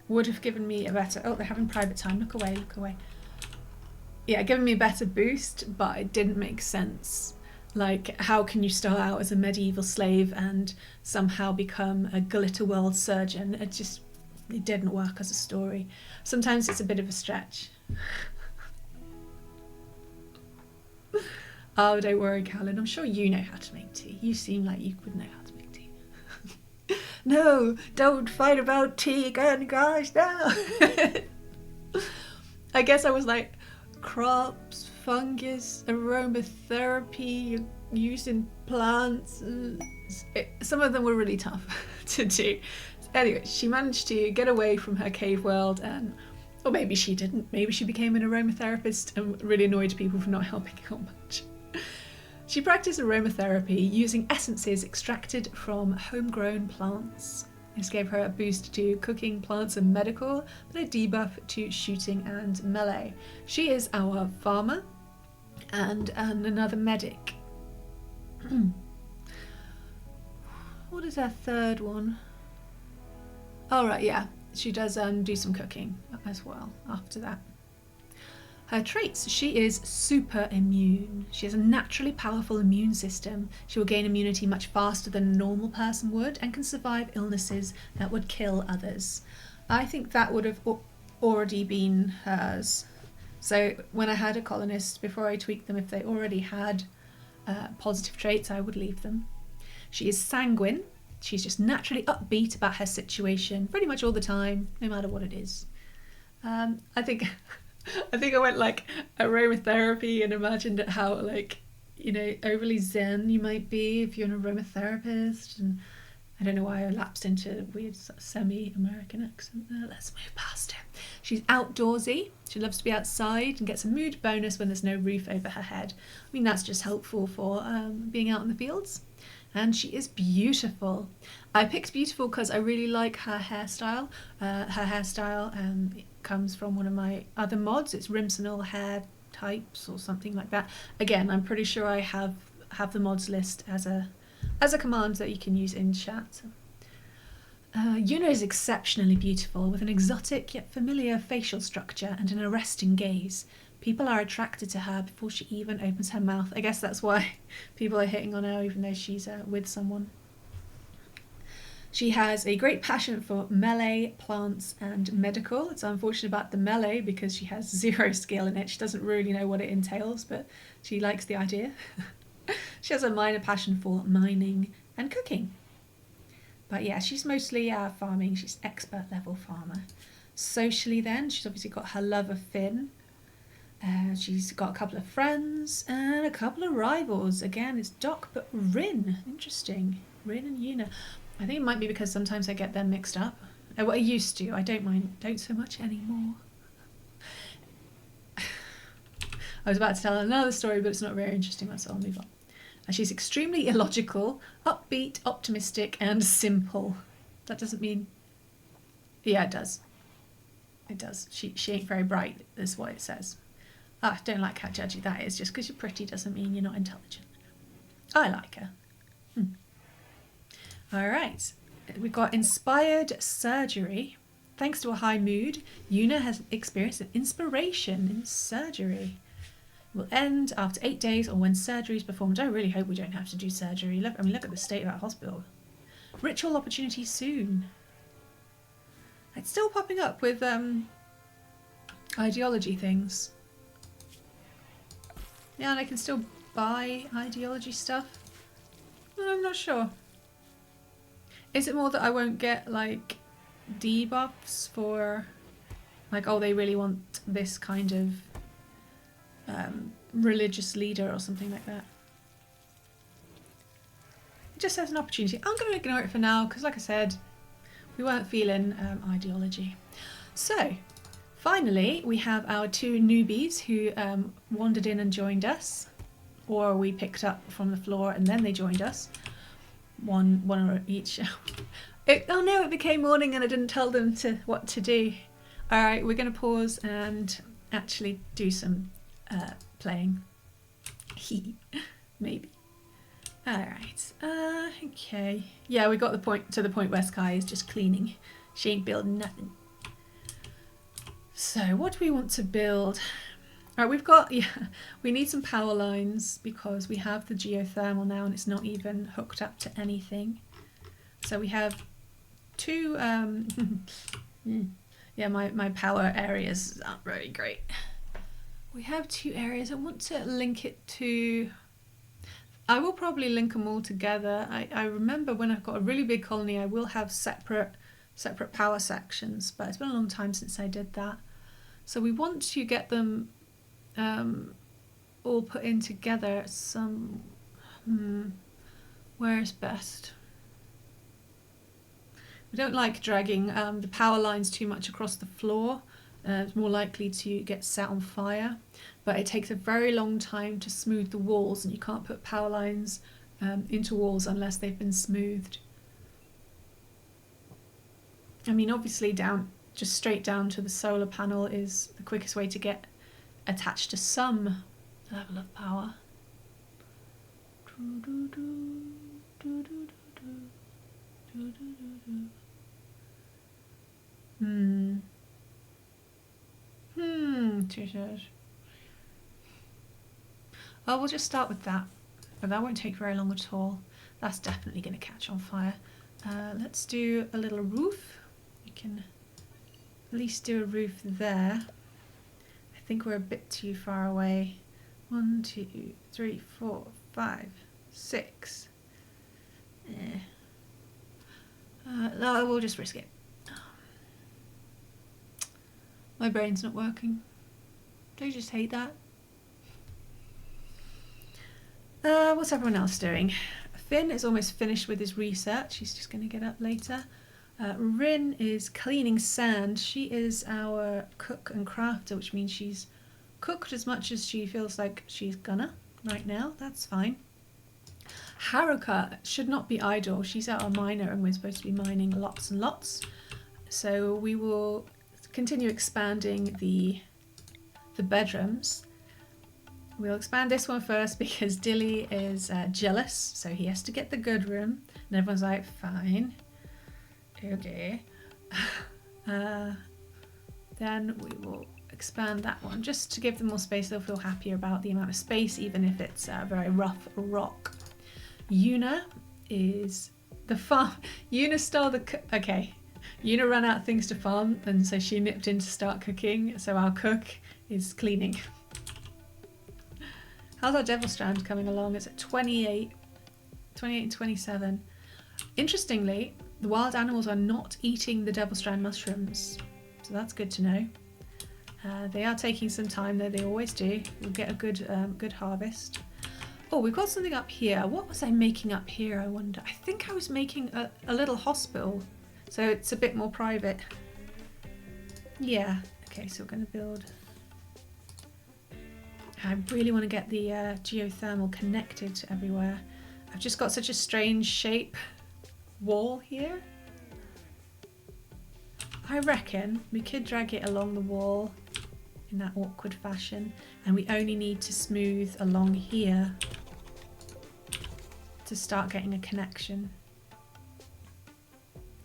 [SPEAKER 1] Would have given me a better... Oh, they're having private time. Look away, look away. Yeah, given me a better boost, but it didn't make sense. Like, how can you start out as a medieval slave and somehow become a glitter world surgeon? It didn't work as a story. Sometimes it's a bit of a stretch. Oh, don't worry, Callan. I'm sure you know how to make tea. You seem like you would know how to make tea. No, don't fight about tea again, guys. No. I guess I was like, crops, fungus, aromatherapy, using plants. Some of them were really tough to do. Anyway, she managed to get away from her cave world or maybe she didn't. Maybe she became an aromatherapist and really annoyed people for not helping out much. She practiced aromatherapy using essences extracted from homegrown plants. This gave her a boost to cooking, plants and medical, but a debuff to shooting and melee. She is our farmer and another medic. What is her third one? Oh right, yeah. She does do some cooking as well after that. Her traits: she is super immune. She has a naturally powerful immune system. She will gain immunity much faster than a normal person would and can survive illnesses that would kill others. I think that would have already been hers. So when I had a colonist, before I tweaked them, if they already had positive traits, I would leave them. She is sanguine. She's just naturally upbeat about her situation pretty much all the time, no matter what it is. I think I went like aromatherapy and imagined how, like, you know, overly zen you might be if you're an aromatherapist, and I don't know why I lapsed into a weird sort of semi-American accent there. Let's move past it. She's outdoorsy. She loves to be outside and gets a mood bonus when there's no roof over her head. I mean, that's just helpful for being out in the fields. And she is beautiful. I picked beautiful because I really like her hairstyle. Her hairstyle comes from one of my other mods. It's Rimsonal hair types or something like that. Again, I'm pretty sure I have the mods list as a command that you can use in chat. Yuna is exceptionally beautiful, with an exotic yet familiar facial structure and an arresting gaze. People are attracted to her before she even opens her mouth. I guess that's why people are hitting on her even though she's with someone. She has a great passion for melee, plants and medical. It's unfortunate about the melee because she has zero skill in it. She doesn't really know what it entails, but she likes the idea. She has a minor passion for mining and cooking. But yeah, she's mostly farming. She's expert level farmer. Socially then, she's obviously got her love of Finn. She's got a couple of friends and a couple of rivals. Again, it's Doc, but Rin. Interesting. Rin and Yuna. I think it might be because sometimes I get them mixed up. Well, I used to. I don't so much anymore. I was about to tell another story, but it's not very interesting, so I'll move on. She's extremely illogical, upbeat, optimistic, and simple. That doesn't mean... Yeah, it does. It does. She ain't very bright, is what it says. I don't like how judgy that is. Just because you're pretty doesn't mean you're not intelligent. I like her. All right. We've got inspired surgery. Thanks to a high mood, Yuna has experienced an inspiration in surgery. It will end after 8 days or when surgery is performed. I really hope we don't have to do surgery. Look at the state of that hospital. Ritual opportunity soon. It's still popping up with ideology things. Yeah, and I can still buy ideology stuff. I'm not sure. Is it more that I won't get like debuffs for like, oh, they really want this kind of religious leader or something like that? It just says an opportunity. I'm going to ignore it for now because, like I said, we weren't feeling ideology. So, finally, we have our two newbies who wandered in and joined us, or we picked up from the floor and then they joined us. One or each. Oh no, it became morning and I didn't tell them what to do. All right, we're going to pause and actually do some playing. Maybe. All right. Okay. Yeah, we got to the point where Sky is just cleaning. She ain't building nothing. So what do we want to build? All right, we've got, we need some power lines because we have the geothermal now and it's not even hooked up to anything. So we have two, yeah, my power areas aren't very great. We have two areas. I want to link it to, I will probably link them all together. I remember when I've got a really big colony, I will have separate power sections, but it's been a long time since I did that. So we want to get them all put in together. Where is best? We don't like dragging the power lines too much across the floor. It's more likely to get set on fire, but it takes a very long time to smooth the walls, and you can't put power lines into walls unless they've been smoothed. I mean, obviously just straight down to the solar panel is the quickest way to get attached to some level of power. Well, we'll just start with that, but that won't take very long at all. That's definitely going to catch on fire. Let's do a little roof. We can at least do a roof there. I think we're a bit too far away. 1, 2, 3, 4, 5, 6. No, we'll just risk it. My brain's not working. Don't you just hate that? What's everyone else doing? Finn is almost finished with his research. He's just going to get up later. Rin is cleaning sand. She is our cook and crafter, which means she's cooked as much as she feels like she's gonna right now. That's fine. Haruka should not be idle. She's our miner and we're supposed to be mining lots and lots. So we will continue expanding the bedrooms. We'll expand this one first because Dilly is jealous, so he has to get the good room. And everyone's like, fine. Okay. Then we will expand that one just to give them more space. They'll feel happier about the amount of space, even if it's very rough rock. Yuna is the farm. Yuna stole the okay. Yuna ran out of things to farm, and so she nipped in to start cooking. So our cook is cleaning. How's our Devil Strand coming along? It's at 28 and 27. Interestingly, the wild animals are not eating the Devil Strand mushrooms, so that's good to know. They are taking some time, though. They always do. We'll get a good harvest. Oh, we've got something up here. What was I making up here, I wonder? I think I was making a little hospital, so it's a bit more private. Yeah. Okay, so we're going to build... I really want to get the geothermal connected to everywhere. I've just got such a strange shape wall here. I reckon we could drag it along the wall in that awkward fashion, and we only need to smooth along here to start getting a connection.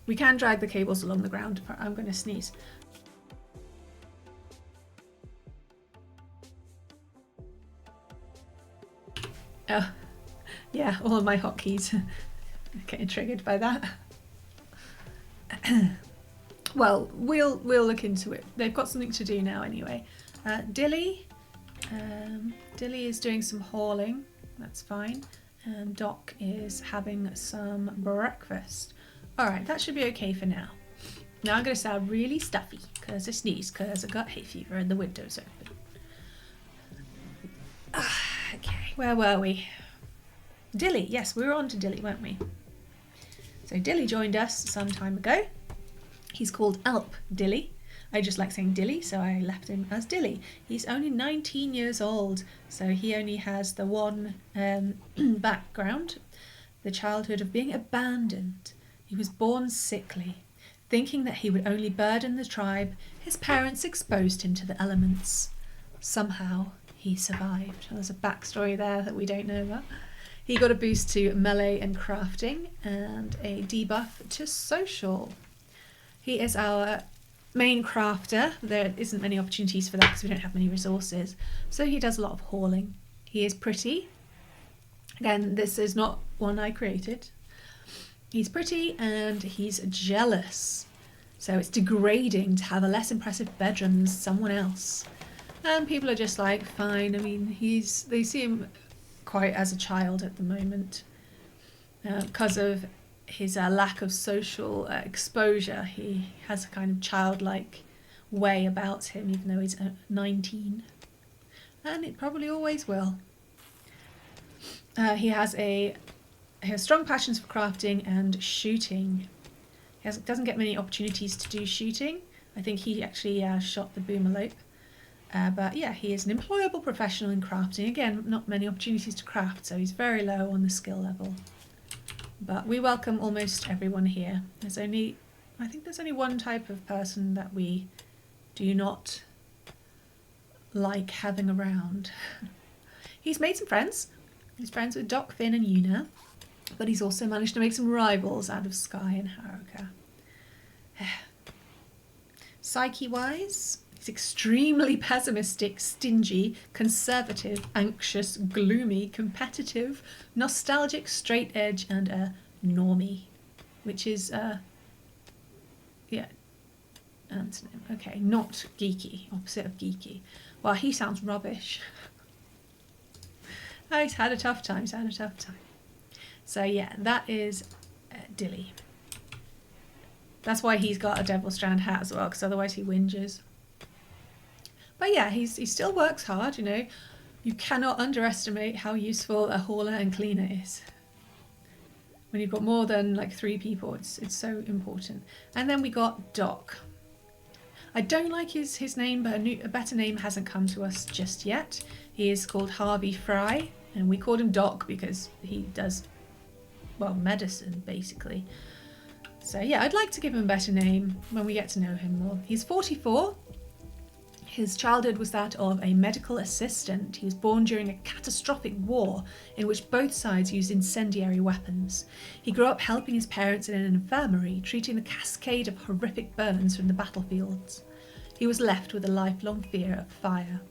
[SPEAKER 1] We can drag the cables along the ground. I'm going to sneeze. Oh, yeah, all of my hotkeys are getting triggered by that. Well, we'll look into it. They've got something to do now anyway. Dilly Dilly is doing some hauling, that's fine. And Doc is having some breakfast. Alright, that should be okay for now. Now I'm going to sound really stuffy because I sneezed because I got hay fever and the window's open. Okay, where were we? Dilly, yes, we were on to Dilly, weren't we? So Dilly joined us some time ago. He's called Alp Dilly. I just like saying Dilly, so I left him as Dilly. He's only 19 years old, so he only has the one background, the childhood of being abandoned. He was born sickly. Thinking that he would only burden the tribe, his parents exposed him to the elements. Somehow, he survived. There's a backstory there that we don't know about. He got a boost to melee and crafting, and a debuff to social. He is our main crafter. There isn't many opportunities for that because we don't have many resources. So he does a lot of hauling. He is pretty. Again, this is not one I created. He's pretty and he's jealous. So it's degrading to have a less impressive bedroom than someone else. And people are just like, fine. I mean, they see him quite as a child at the moment. Because of his lack of social exposure, he has a kind of childlike way about him, even though he's 19. And it probably always will. He has strong passions for crafting and shooting. He doesn't get many opportunities to do shooting. I think he actually shot the boomalope. But yeah, he is an employable professional in crafting. Again, not many opportunities to craft, so he's very low on the skill level. But we welcome almost everyone here. I think there's only one type of person that we do not like having around. He's made some friends. He's friends with Doc, Finn and Yuna. But he's also managed to make some rivals out of Sky and Haruka. Psyche-wise, he's extremely pessimistic, stingy, conservative, anxious, gloomy, competitive, nostalgic, straight edge, and a normie, which is, antonym. Okay, not geeky, opposite of geeky. Well, he sounds rubbish. Oh, he's had a tough time, So yeah, that is Dilly. That's why he's got a Devil Strand hat as well, because otherwise he whinges. But yeah, he still works hard, you know. You cannot underestimate how useful a hauler and cleaner is. When you've got more than like 3 people, it's so important. And then we got Doc. I don't like his name, but a better name hasn't come to us just yet. He is called Harvey Fry, and we called him Doc because he does, well, medicine, basically. So yeah, I'd like to give him a better name when we get to know him more. He's 44. His childhood was that of a medical assistant. He was born during a catastrophic war in which both sides used incendiary weapons. He grew up helping his parents in an infirmary, treating the cascade of horrific burns from the battlefields. He was left with a lifelong fear of fire.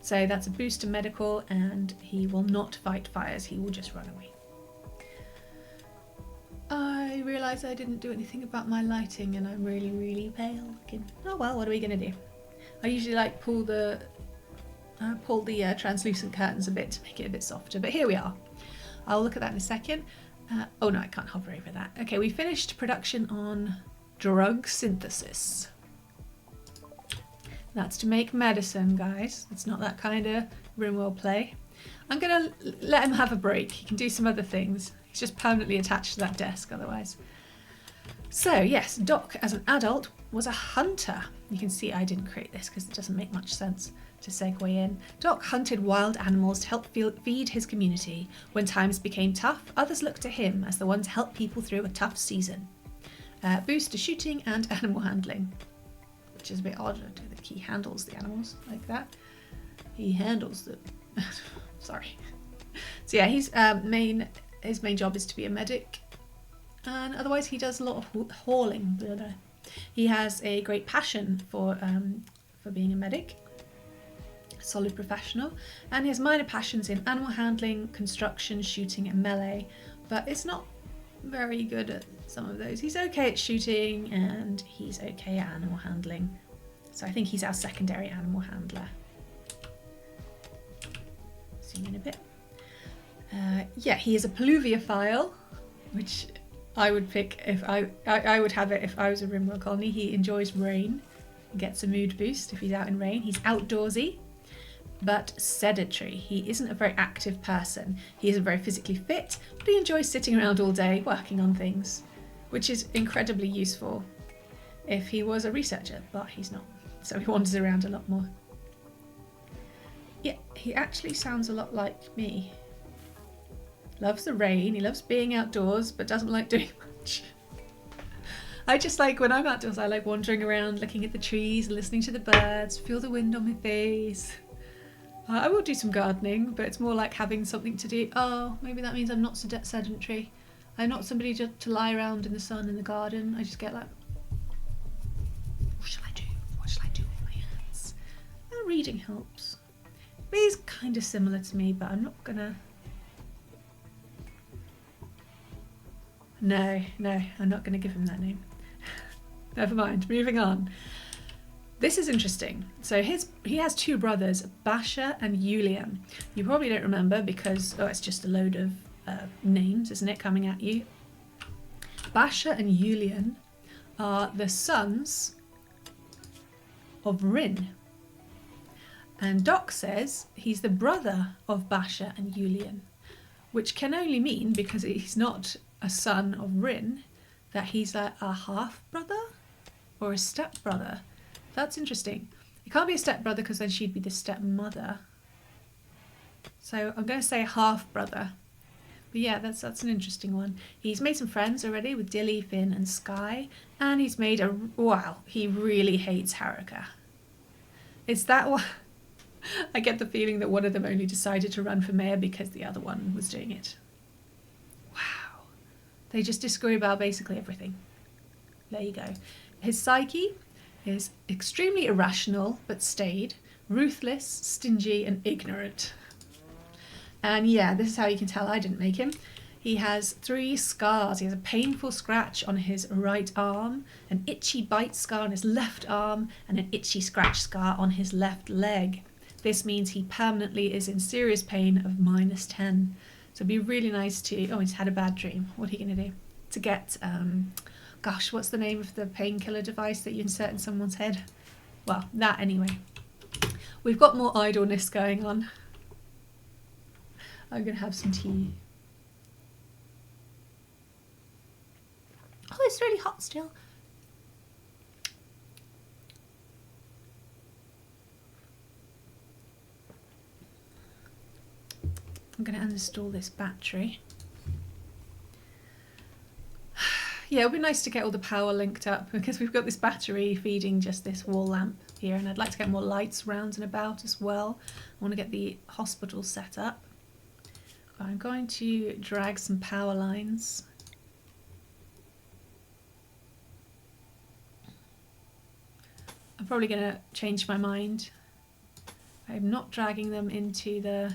[SPEAKER 1] So that's a boost to medical, and he will not fight fires, he will just run away. I realise I didn't do anything about my lighting and I'm really, really pale looking. Oh well, what are we going to do? I usually like pull the translucent curtains a bit to make it a bit softer, but here we are. I'll look at that in a second. Oh no, I can't hover over that. Okay, we finished production on drug synthesis. That's to make medicine, guys. It's not that kind of RimWorld play. I'm going to let him have a break. He can do some other things. He's just permanently attached to that desk otherwise. So yes, Doc as an adult was a hunter. You can see I didn't create this because it doesn't make much sense to segue in. Doc hunted wild animals to help feed his community. When times became tough, others looked to him as the one to help people through a tough season. Boost to shooting and animal handling, which is a bit odd. I don't think he handles the animals like that. He handles them. Sorry. So yeah, his main job is to be a medic, and otherwise he does a lot of hauling. He has a great passion for being a medic, a solid professional, and he has minor passions in animal handling, construction, shooting, and melee, but it's not very good at some of those. He's okay at shooting and he's okay at animal handling, so I think he's our secondary animal handler. zoom in a bit. Yeah, he is a pluviophile, which I would pick if I would have it if I was a RimWorld colony. He enjoys rain, gets a mood boost if he's out in rain. He's outdoorsy, but sedentary. He isn't a very active person. He isn't very physically fit, but he enjoys sitting around all day working on things, which is incredibly useful if he was a researcher, but he's not. So he wanders around a lot more. Yeah, he actually sounds a lot like me. Loves the rain, he loves being outdoors, but doesn't like doing much. I just like, when I'm outdoors, I like wandering around, looking at the trees, listening to the birds, feel the wind on my face. I will do some gardening, but it's more like having something to do. Oh, maybe that means I'm not sedentary. I'm not somebody just to lie around in the sun in the garden. I just get like, what shall I do? What shall I do with my hands? Well, reading helps. He's kind of similar to me, but I'm not gonna... No, I'm not going to give him that name. Never mind, moving on. This is interesting. So he has two brothers, Basha and Julian. You probably don't remember because, it's just a load of names, isn't it, coming at you. Basha and Julian are the sons of Rin. And Doc says he's the brother of Basha and Julian, which can only mean, because he's not a son of Rin, that he's like a half-brother or a step-brother. That's interesting. It can't be a step-brother because then she'd be the stepmother. So I'm going to say half-brother. But yeah, that's an interesting one. He's made some friends already with Dilly, Finn and Sky. And he's made a... Wow, he really hates Haruka. Is that what... I get the feeling that one of them only decided to run for mayor because the other one was doing it. They just disagree about basically everything. There you go. His psyche is extremely irrational, but staid, ruthless, stingy, and ignorant. And yeah, this is how you can tell I didn't make him. He has 3 scars. He has a painful scratch on his right arm, an itchy bite scar on his left arm, and an itchy scratch scar on his left leg. This means he permanently is in serious pain of -10. So it'd be really nice to... Oh, he's had a bad dream. What are you going to do? To get... gosh, what's the name of the painkiller device that you insert in someone's head? Well, that anyway. We've got more idleness going on. I'm going to have some tea. Oh, it's really hot still. I'm going to uninstall this battery. Yeah, it would be nice to get all the power linked up because we've got this battery feeding just this wall lamp here, and I'd like to get more lights round and about as well. I want to get the hospital set up. I'm going to drag some power lines. I'm probably going to change my mind. I'm not dragging them into the...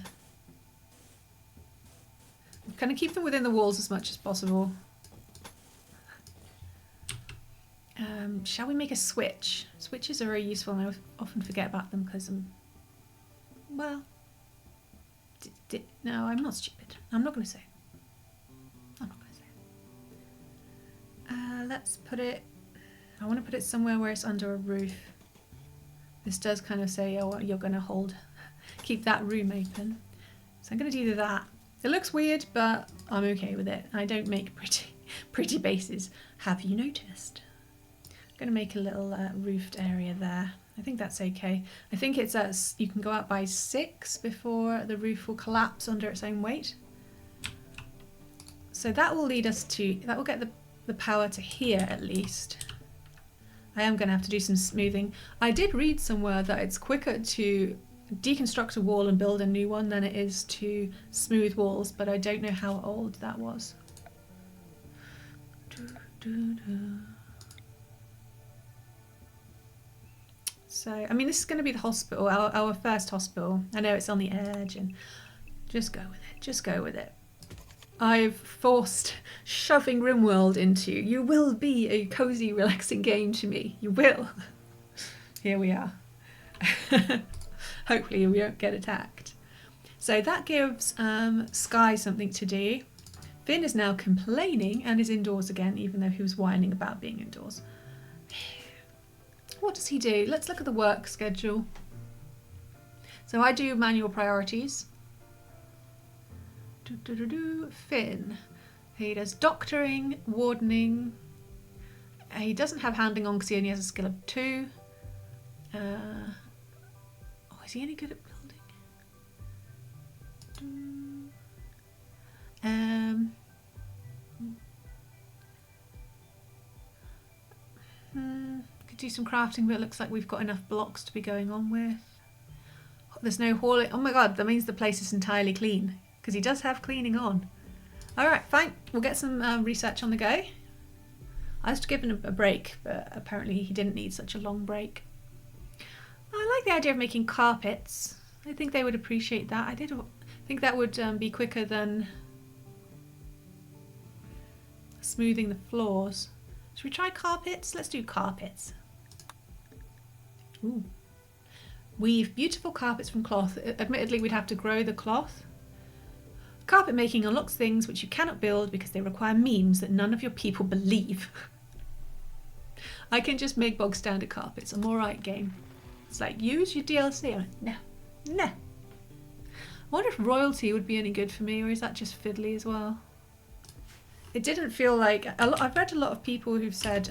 [SPEAKER 1] I'm going to keep them within the walls as much as possible. Shall we make a switch? Switches are very useful and I often forget about them because I'm... Well... No, I'm not stupid. I'm not going to say it. I'm not going to say it. Let's put it... I want to put it somewhere where it's under a roof. This does kind of say, oh, you're going to keep that room open. So I'm going to do that. It looks weird, but I'm okay with it. I don't make pretty bases. Have you noticed? I'm going to make a little roofed area there. I think that's okay. I think it's you can go out by 6 before the roof will collapse under its own weight. So that will lead us to, that will get the power to here at least. I am going to have to do some smoothing. I did read somewhere that it's quicker to deconstruct a wall and build a new one than it is to smooth walls, but I don't know how old that was. So, I mean, this is going to be the hospital, our first hospital. I know it's on the edge, and just go with it, just go with it. I've forced shoving RimWorld into you will be a cozy, relaxing game to me. You will. Here we are. Hopefully we won't get attacked. So that gives Sky something to do. Finn is now complaining and is indoors again, even though he was whining about being indoors. What does he do? Let's look at the work schedule. So I do manual priorities. Finn. He does doctoring, wardening. He doesn't have handling on because he only has a skill of 2. Oh, is he any good at building? Could do some crafting, but it looks like we've got enough blocks to be going on with. Oh, there's no hauling. Oh my god, that means the place is entirely clean because he does have cleaning on. Alright, fine. We'll get some research on the go. I was given a break, but apparently he didn't need such a long break. I like the idea of making carpets. I think they would appreciate that. I think that would be quicker than smoothing the floors. Should we try carpets? Let's do carpets. Ooh. Weave beautiful carpets from cloth. Admittedly, we'd have to grow the cloth. Carpet making unlocks things which you cannot build because they require memes that none of your people believe. I can just make bog standard carpets. I'm alright, game. It's like, use your DLC. I'm like, no. I wonder if royalty would be any good for me, or is that just fiddly as well? It didn't feel like... I've read a lot of people who've said,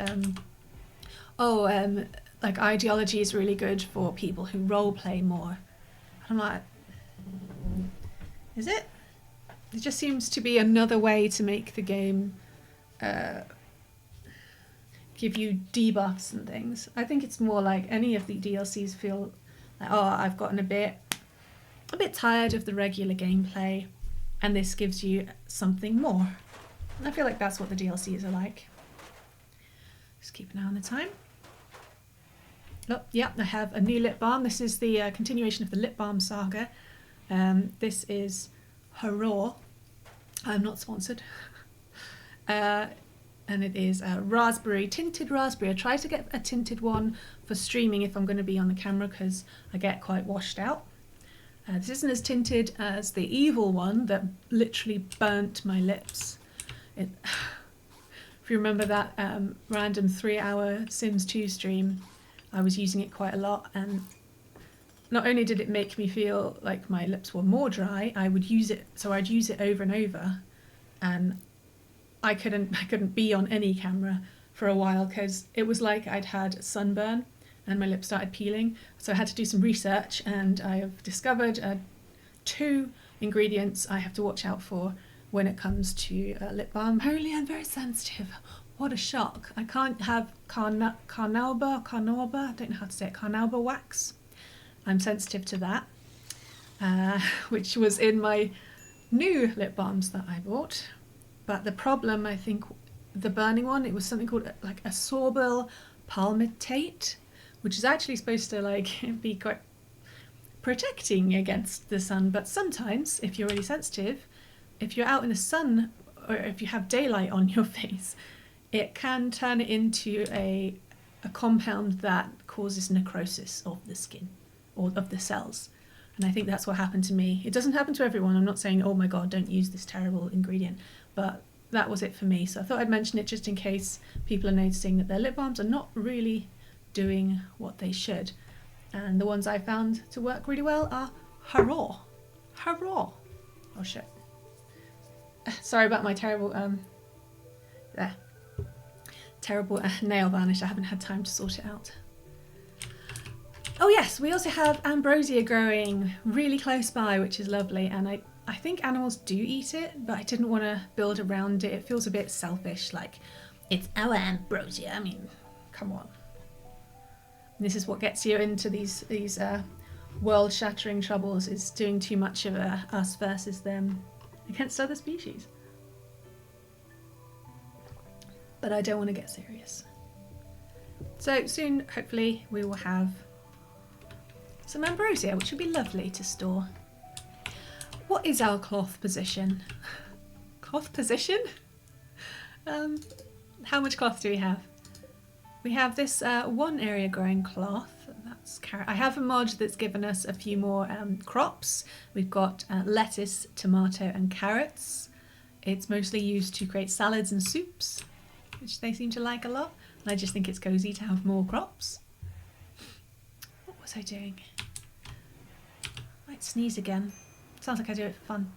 [SPEAKER 1] like ideology is really good for people who roleplay more. I'm like, is it? It just seems to be another way to make the game give you debuffs and things. I think it's more like any of the DLCs feel like, oh, I've gotten a bit tired of the regular gameplay, and this gives you something more. And I feel like that's what the DLCs are like. Just keep an eye on the time. Oh, yeah, I have a new lip balm. This is the continuation of the lip balm saga. This is Hurrah. I'm not sponsored. And it is a raspberry, tinted raspberry. I try to get a tinted one for streaming if I'm going to be on the camera because I get quite washed out. This isn't as tinted as the evil one that literally burnt my lips. If you remember that random 3-hour Sims 2 stream, I was using it quite a lot, and not only did it make me feel like my lips were more dry, I'd use it over and over, and I couldn't be on any camera for a while because it was like I'd had sunburn and my lips started peeling. So I had to do some research, and I have discovered 2 ingredients I have to watch out for when it comes to lip balm. Apparently I'm very sensitive. What a shock. I can't have carnauba, I don't know how to say it, carnauba wax. I'm sensitive to that, which was in my new lip balms that I bought. But the problem, I think, the burning one, it was something called like a sorbitol palmitate, which is actually supposed to like be quite protecting against the sun. But sometimes, if you're really sensitive, if you're out in the sun or if you have daylight on your face, it can turn it into a compound that causes necrosis of the skin or of the cells. And I think that's what happened to me. It doesn't happen to everyone. I'm not saying, oh my God, don't use this terrible ingredient, but that was it for me. So I thought I'd mention it just in case people are noticing that their lip balms are not really doing what they should. And the ones I found to work really well are Hurrah. Hurrah. Oh shit. Sorry about my terrible nail varnish. I haven't had time to sort it out. Oh yes, we also have ambrosia growing really close by, which is lovely, and I think animals do eat it, but I didn't want to build around it. It feels a bit selfish, like it's our ambrosia. I mean, come on. And this is what gets you into these world-shattering troubles, is doing too much of a us versus them against other species. But I don't want to get serious. So soon, hopefully, we will have some ambrosia, which would be lovely to store. What is our cloth position? Cloth position? How much cloth do we have? We have this one area growing cloth. carrots. I have a mod that's given us a few more crops. We've got lettuce, tomato and carrots. It's mostly used to create salads and soups, which they seem to like a lot. And I just think it's cozy to have more crops. What was I doing? I might sneeze again. Sounds like I do it for fun.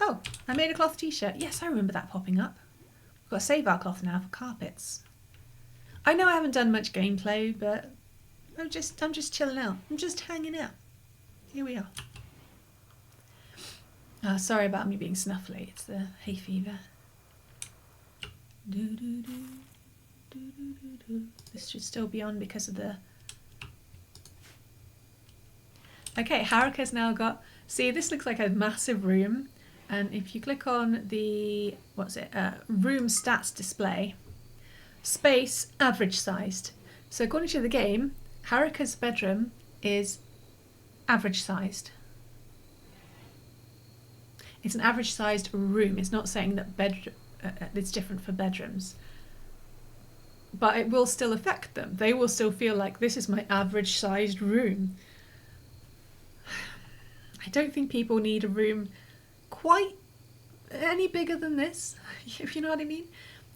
[SPEAKER 1] Oh, I made a cloth t-shirt. Yes, I remember that popping up. We've got to save our cloth now for carpets. I know I haven't done much gameplay, but I'm just chilling out. I'm just hanging out. Here we are. Sorry about me being snuffly. It's the hay fever. This should still be on because of the... Okay, Haruka's now got... See, this looks like a massive room. And if you click on the... What's it? Room stats display. Space, average sized. So according to the game, Haruka's bedroom is average sized. It's an average sized room. It's not saying that it's different for bedrooms. But it will still affect them. They will still feel like this is my average sized room. I don't think people need a room quite any bigger than this, if you know what I mean.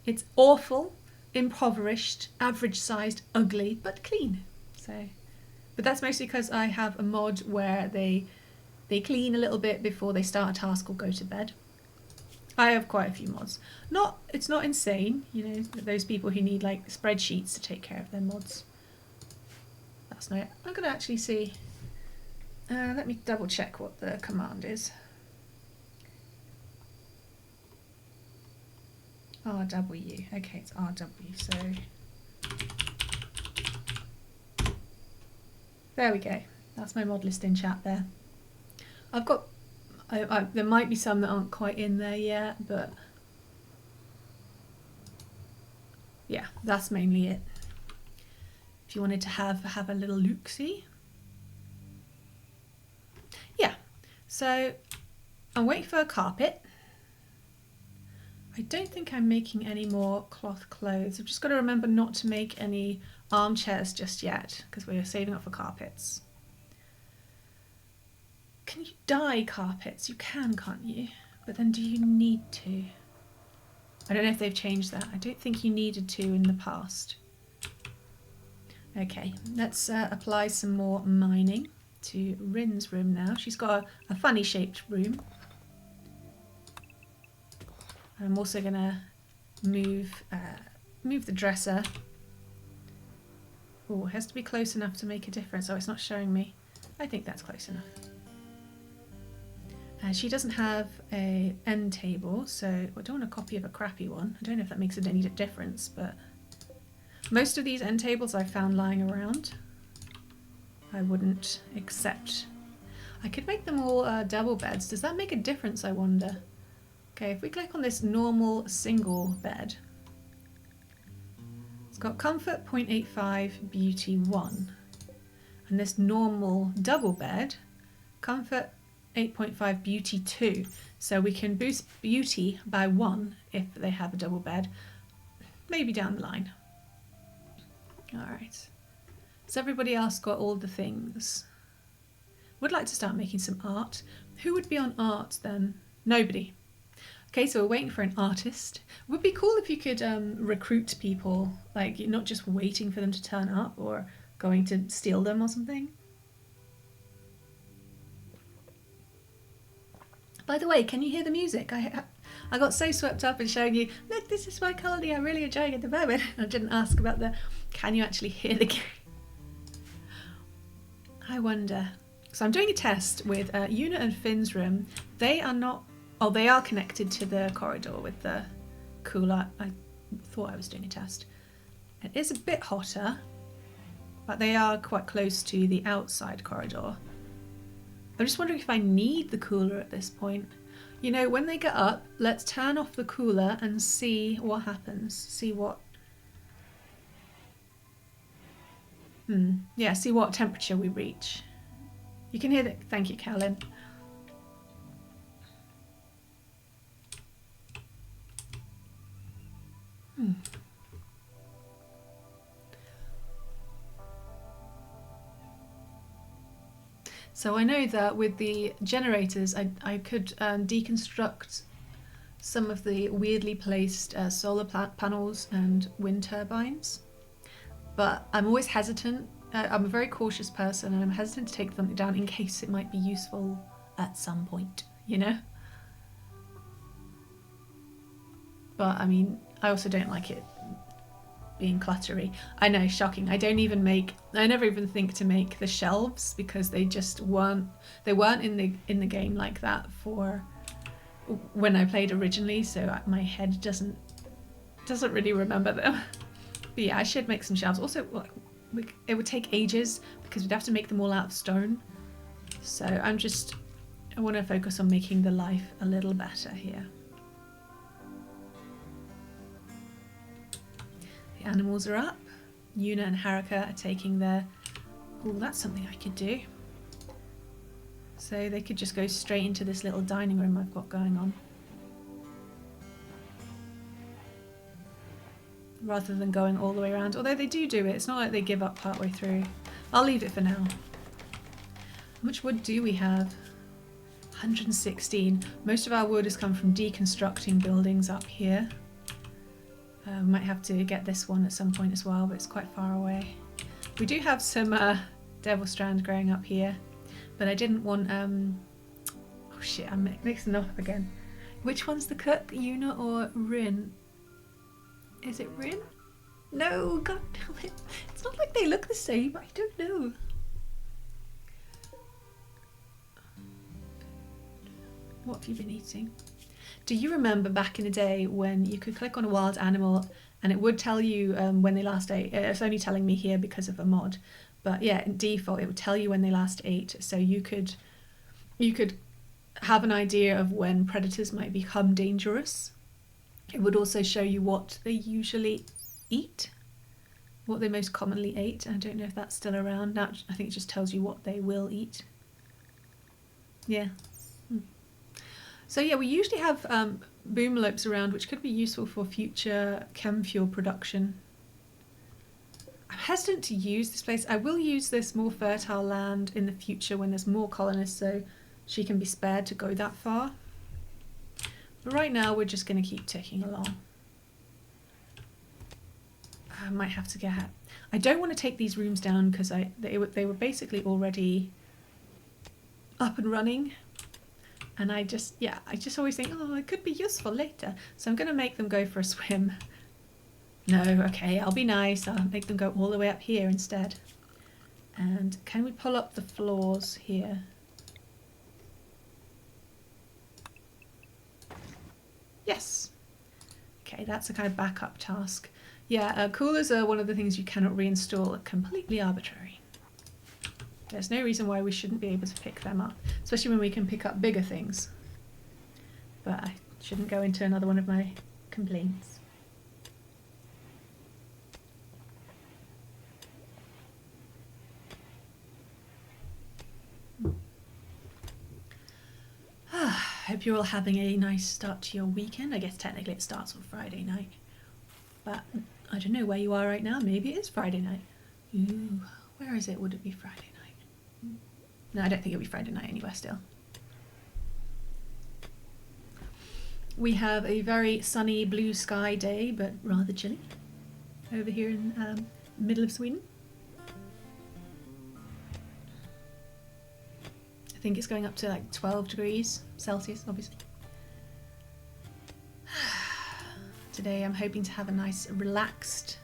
[SPEAKER 1] It's awful, impoverished, average sized, ugly, but clean. So, but that's mostly because I have a mod where they clean a little bit before they start a task or go to bed. I have quite a few mods. It's not insane, you know, those people who need like spreadsheets to take care of their mods. That's not it. I'm gonna actually see. Let me double check what the command is. RW. Okay, it's RW. So there we go. That's my mod list in chat there. I've got. There might be some that aren't quite in there yet, but yeah, that's mainly it. If you wanted to have a little look-see. Yeah, so I'm waiting for a carpet. I don't think I'm making any more cloth clothes. I've just got to remember not to make any armchairs just yet because we're saving up for carpets. Can you dye carpets? You can, can't you? But then do you need to? I don't know if they've changed that. I don't think you needed to in the past. Okay, let's apply some more mining to Rin's room now. She's got a funny shaped room. I'm also gonna move the dresser. Oh, it has to be close enough to make a difference. Oh, it's not showing me. I think that's close enough. She doesn't have a end table, so I don't want a copy of a crappy one. I don't know if that makes any difference, but most of these end tables I found lying around. I wouldn't accept. I could make them all double beds. Does that make a difference, I wonder? Okay, if we click on this normal single bed, it's got comfort 0.85, beauty 1. And this normal double bed, comfort 8.5, beauty 2. So we can boost beauty by 1 if they have a double bed, maybe down the line. Alright, so everybody else got all the things. Would like to start making some art. Who would be on art then? Nobody. Okay, so we're waiting for an artist. It would be cool if you could recruit people, like you're not just waiting for them to turn up or going to steal them or something. By the way, can you hear the music? I got so swept up in showing you, look, this is my colony, I'm really enjoying it at the moment. I didn't ask about the, can you actually hear the game? I wonder. So I'm doing a test with Una and Finn's room. They are not, oh, they are connected to the corridor with the cooler. I thought I was doing a test. It is a bit hotter, but they are quite close to the outside corridor. I'm just wondering if I need the cooler at this point. You know, when they get up, let's turn off the cooler and see what happens. See what... Yeah, see what temperature we reach. You can hear that. Thank you, Callan. So I know that with the generators, I could deconstruct some of the weirdly placed solar panels and wind turbines, but I'm always hesitant. I'm a very cautious person, and I'm hesitant to take something down in case it might be useful at some point, you know? But I mean, I also don't like it being cluttery. I know, shocking. I never even think to make the shelves because they weren't in the game like that for when I played originally, so my head doesn't really remember them. But yeah, I should make some shelves. Also, it would take ages because we'd have to make them all out of stone. So I want to focus on making the life a little better here. The animals are up. Yuna and Haruka are taking their... Oh, that's something I could do. So they could just go straight into this little dining room I've got going on. Rather than going all the way around. Although they do it. It's not like they give up partway through. I'll leave it for now. How much wood do we have? 116. Most of our wood has come from deconstructing buildings up here. We might have to get this one at some point as well, but it's quite far away. We do have some devil strand growing up here, but I didn't want... Oh shit, I'm mixing up again. Which one's the cook, Yuna or Rin? Is it Rin? No, god damn it. It's not like they look the same, I don't know. What have you been eating? Do you remember back in the day when you could click on a wild animal and it would tell you when they last ate? It's only telling me here because of a mod. But yeah, in default, it would tell you when they last ate. So you could have an idea of when predators might become dangerous. It would also show you what they usually eat, what they most commonly ate. I don't know if that's still around. Now I think it just tells you what they will eat. Yeah. So yeah, we usually have boom lopes around, which could be useful for future chem fuel production. I'm hesitant to use this place. I will use this more fertile land in the future when there's more colonists, so she can be spared to go that far. But right now, we're just going to keep ticking along. I might have to get... I don't want to take these rooms down because they were basically already up and running. And I just always think, oh, it could be useful later. So I'm going to make them go for a swim. No, okay, I'll be nice. I'll make them go all the way up here instead. And can we pull up the floors here? Yes. Okay, that's a kind of backup task. Yeah, coolers are one of the things you cannot reinstall. Completely arbitrary. There's no reason why we shouldn't be able to pick them up, especially when we can pick up bigger things. But I shouldn't go into another one of my complaints. Hope you're all having a nice start to your weekend. I guess technically it starts on Friday night. But I don't know where you are right now. Maybe it is Friday night. Ooh, where is it? Would it be Friday night? No, I don't think it'll be Friday night anywhere still. We have a very sunny blue sky day, but rather chilly over here in the middle of Sweden. I think it's going up to like 12 degrees Celsius, obviously. Today I'm hoping to have a nice relaxed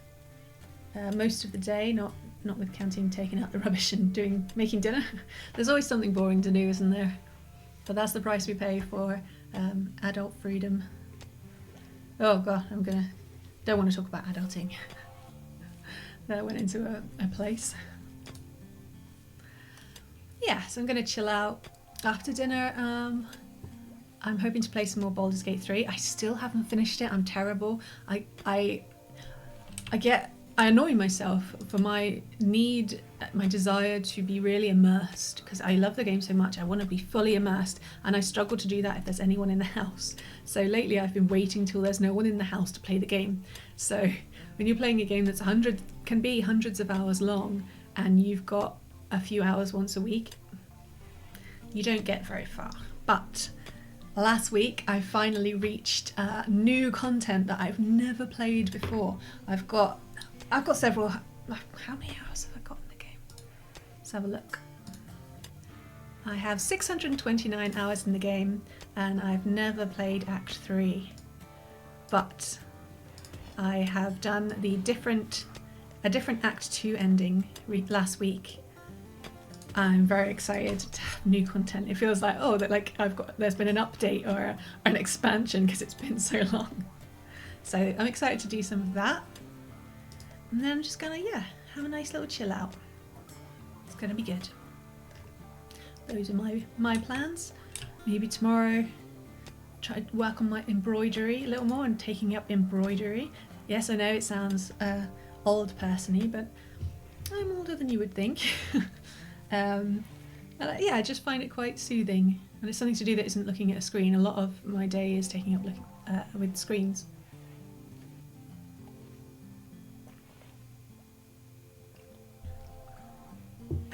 [SPEAKER 1] most of the day, not with counting taking out the rubbish and making dinner. There's always something boring to do, isn't there? But that's the price we pay for adult freedom. Oh god, don't want to talk about adulting. That went into a place. Yeah, so I'm going to chill out after dinner. I'm hoping to play some more Baldur's Gate 3. I still haven't finished it. I'm terrible. I annoy myself for my desire to be really immersed, because I love the game so much. I want to be fully immersed, and I struggle to do that if there's anyone in the house. So lately I've been waiting till there's no one in the house to play the game. So when you're playing a game that's can be hundreds of hours long, and you've got a few hours once a week, you don't get very far. But last week I finally reached new content that I've never played before. I've got several. How many hours have I got in the game? Let's have a look. I have 629 hours in the game, and I've never played Act 3. But I have done a different Act 2 ending last week. I'm very excited to have new content. It feels like, oh, that like there's been an update or an expansion because it's been so long. So I'm excited to do some of that. And then I'm just gonna, have a nice little chill out. It's gonna be good. Those are my plans. Maybe tomorrow try to work on my embroidery a little more and taking up embroidery. Yes, I know it sounds old person-y, but I'm older than you would think. I just find it quite soothing, and it's something to do that isn't looking at a screen. A lot of my day is taking up with screens.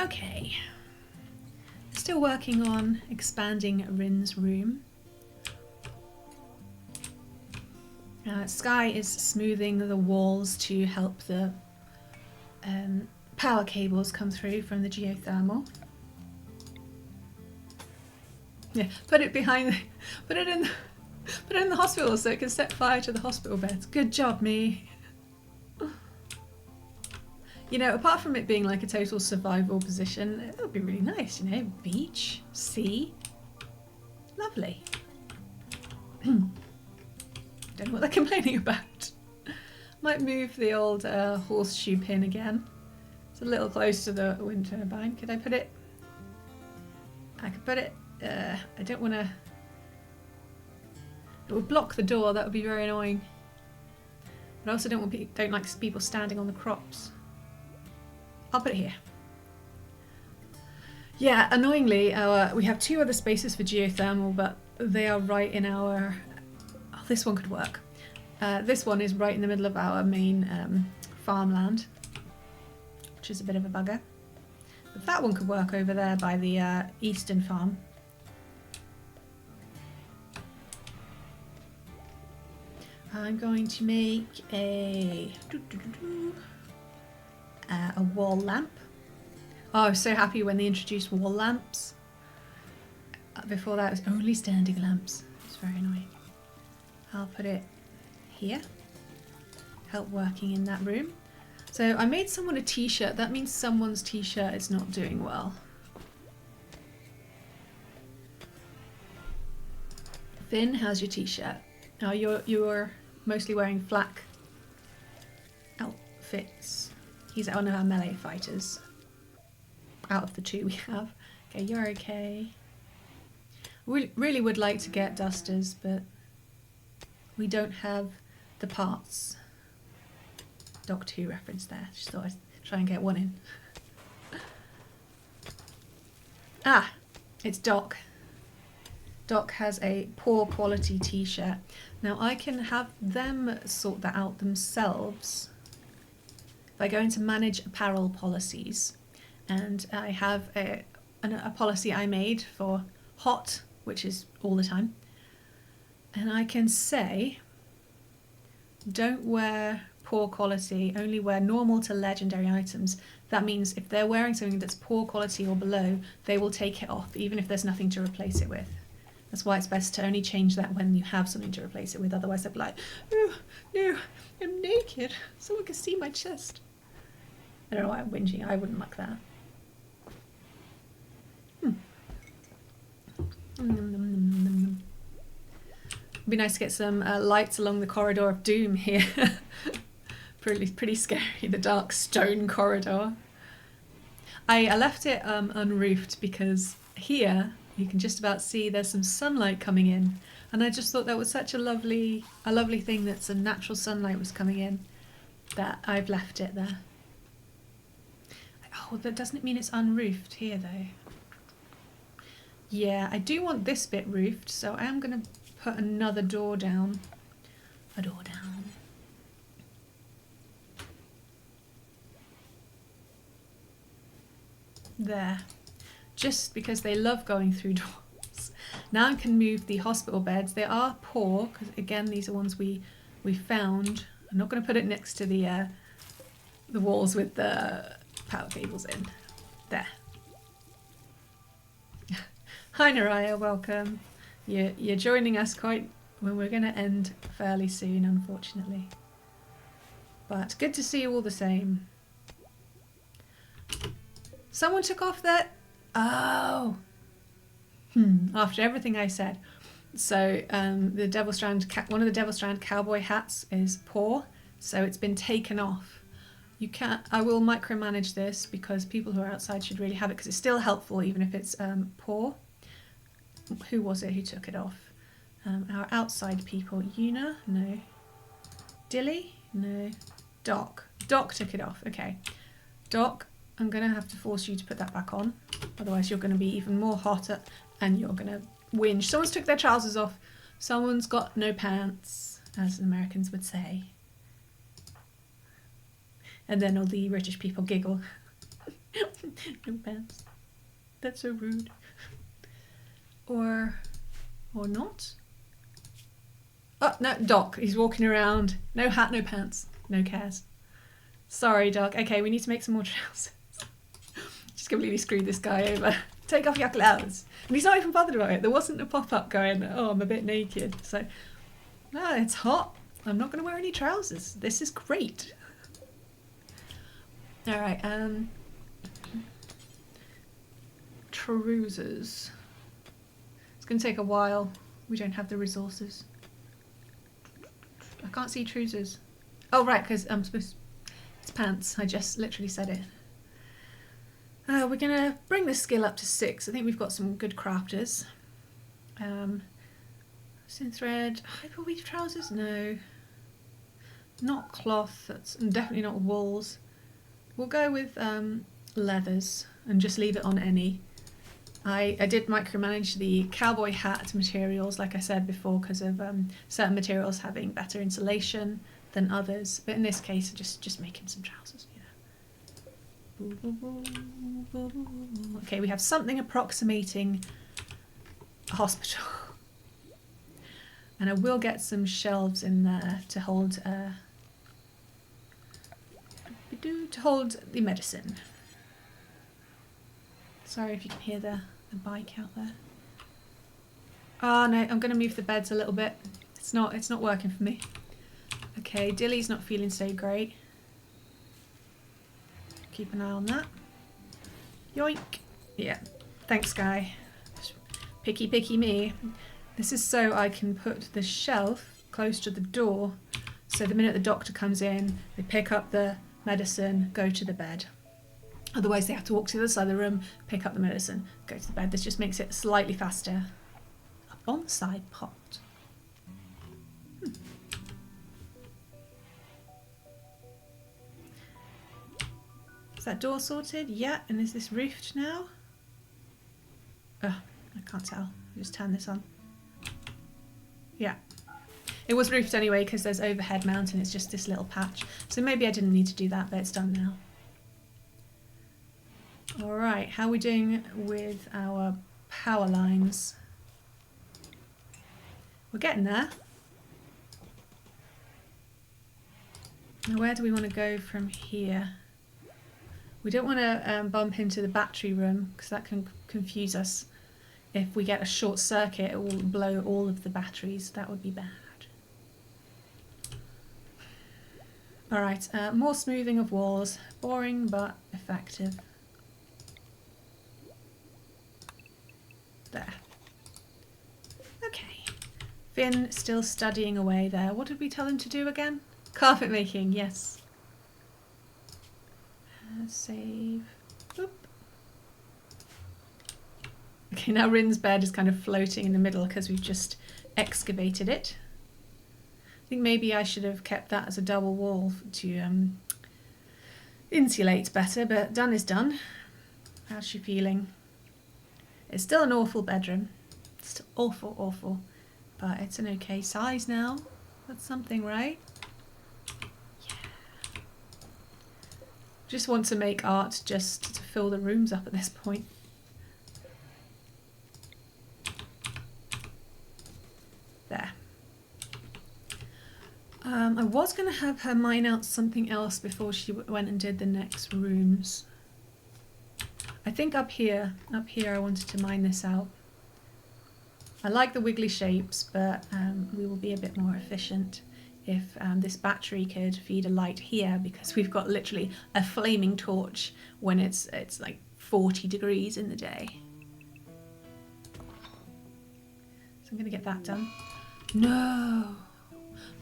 [SPEAKER 1] Okay, still working on expanding Rin's room. Sky is smoothing the walls to help the power cables come through from the geothermal. Yeah, put it in the hospital so it can set fire to the hospital beds. Good job, me. You know, apart from it being like a total survival position, it would be really nice, you know, beach, sea, lovely. Don't know what they're complaining about. Might move the old horseshoe pin again. It's a little close to the wind turbine. Could I put it? I could put it. I don't want to. It would block the door. That would be very annoying. But I also don't like people standing on the crops. I'll put it here. Yeah, annoyingly, we have two other spaces for geothermal, but they are right in our. Oh, this one could work. This one is right in the middle of our main farmland, which is a bit of a bugger. But that one could work over there by the eastern farm. I'm going to make a wall lamp. Oh, I was so happy when they introduced wall lamps. Before that, it was only standing lamps. It's very annoying. I'll put it here. Help working in that room. So I made someone a t-shirt. That means someone's t-shirt is not doing well. Finn, how's your t-shirt? Oh, you're mostly wearing flak outfits. He's one of our melee fighters. Out of the two we have. Okay, you're okay. We really would like to get dusters, but we don't have the parts. Doctor Who reference there. Just thought I'd try and get one in. Ah, it's Doc. Doc has a poor quality t-shirt. Now I can have them sort that out themselves by going to manage apparel policies, and I have a policy I made for hot, which is all the time, and I can say don't wear poor quality, only wear normal to legendary items. That means if they're wearing something that's poor quality or below, they will take it off even if there's nothing to replace it with. That's why it's best to only change that when you have something to replace it with. Otherwise they'll be like, oh, no, I'm naked. Someone can see my chest. I don't know why I'm whinging. I wouldn't like that. It'd be nice to get some lights along the corridor of doom here. Pretty scary, the dark stone corridor. I left it unroofed because here you can just about see there's some sunlight coming in, and I just thought that was such a lovely thing that some natural sunlight was coming in that I've left it there. Oh, that doesn't mean it's unroofed here though. Yeah, I do want this bit roofed, so I am going to put another door down. A door down. There. just because they love going through doors. Now I can move the hospital beds. They are poor, because again, these are ones we found. I'm not going to put it next to the walls with the power cables in. There. Hi Naraya, welcome. You're joining us quite when we're going to end fairly soon, unfortunately. But good to see you all the same. Someone took off that. Oh. After everything I said. So the Devil Strand, one of the Devil Strand cowboy hats is poor, so it's been taken off. You can't. I will micromanage this because people who are outside should really have it because it's still helpful even if it's poor. Who was it who took it off? Our outside people. Yuna? No. Dilly? No. Doc. Doc took it off. Okay. Doc, I'm going to have to force you to put that back on. Otherwise you're going to be even more hotter and you're going to whinge. Someone's took their trousers off. Someone's got no pants, as Americans would say. And then all the British people giggle. No pants. That's so rude. Or not. Oh, no, Doc. He's walking around. No hat, no pants. No cares. Sorry, Doc. Okay, we need to make some more trousers. Just completely screwed this guy over. Take off your clothes. And he's not even bothered about it. There wasn't a pop-up going, oh, I'm a bit naked. So, no, it's hot. I'm not going to wear any trousers. This is great. All right. Trousers. It's going to take a while. We don't have the resources. I can't see trousers. Oh, right, because I'm supposed to... It's pants. I just literally said it. We're going to bring the skill up to 6. I think we've got some good crafters. Synth thread. Hyperweave trousers? No. Not cloth. That's definitely not wools. We'll go with leathers and just leave it on any. I did micromanage the cowboy hat materials, like I said before, because of certain materials having better insulation than others. But in this case, just making some trousers. Okay, we have something approximating a hospital. And I will get some shelves in there to hold the medicine. Sorry if you can hear the bike out there. Oh no, I'm going to move the beds a little bit. It's not working for me. Okay, Dilly's not feeling so great. Keep an eye on that. Yoink. Yeah. Thanks, Guy. Picky me. This is so I can put the shelf close to the door, so the minute the doctor comes in, they pick up the medicine, go to the bed. Otherwise they have to walk to the other side of the room, pick up the medicine, go to the bed. This just makes it slightly faster. A bonsai pot. Is that door sorted? Yeah. And is this roofed now? Oh, I can't tell. I'll just turn this on. Yeah. It was roofed anyway because there's overhead mount and it's just this little patch. So maybe I didn't need to do that, but it's done now. Alright, how are we doing with our power lines? We're getting there. Now where do we want to go from here? We don't want to bump into the battery room because that can confuse us. If we get a short circuit, it will blow all of the batteries. That would be bad. Alright, more smoothing of walls. Boring but effective. There. Okay. Finn still studying away there. What did we tell him to do again? Carpet making, yes. Save. Boop. Okay, now Rin's bed is kind of floating in the middle because we've just excavated it. I think maybe I should have kept that as a double wall to insulate better, but done is done. How's she feeling? It's still an awful bedroom. It's still awful, awful. But it's an okay size now. That's something, right? Yeah. Just want to make art just to fill the rooms up at this point. was going to have her mine out something else before she went and did the next rooms. I think up here I wanted to mine this out. I like the wiggly shapes, but we will be a bit more efficient if this battery could feed a light here, because we've got literally a flaming torch when it's like 40 degrees in the day. So I'm going to get that done. No,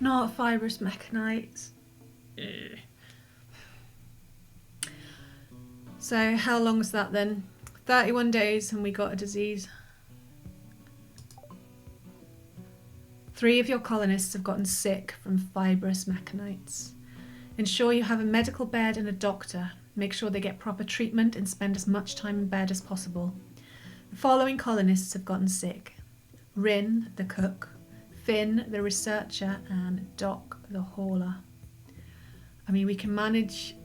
[SPEAKER 1] not fibrous mechanites. Ugh. So how long was that then? 31 days and we got a disease. 3 of your colonists have gotten sick from fibrous mechanites. Ensure you have a medical bed and a doctor. Make sure they get proper treatment and spend as much time in bed as possible. The following colonists have gotten sick: Rin, the cook, Finn, the researcher, and Doc, the hauler. I mean, we can manage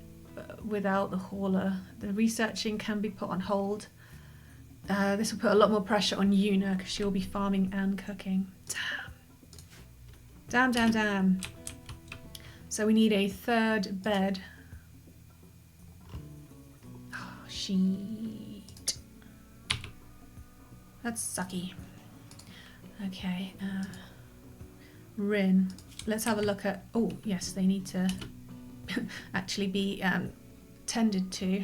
[SPEAKER 1] without the hauler. The researching can be put on hold. This will put a lot more pressure on Una because she'll be farming and cooking. Damn. So we need a 3rd bed. Oh, sheet. That's sucky. Okay. Rin. Let's have a look at... Oh, yes, they need to actually be tended to.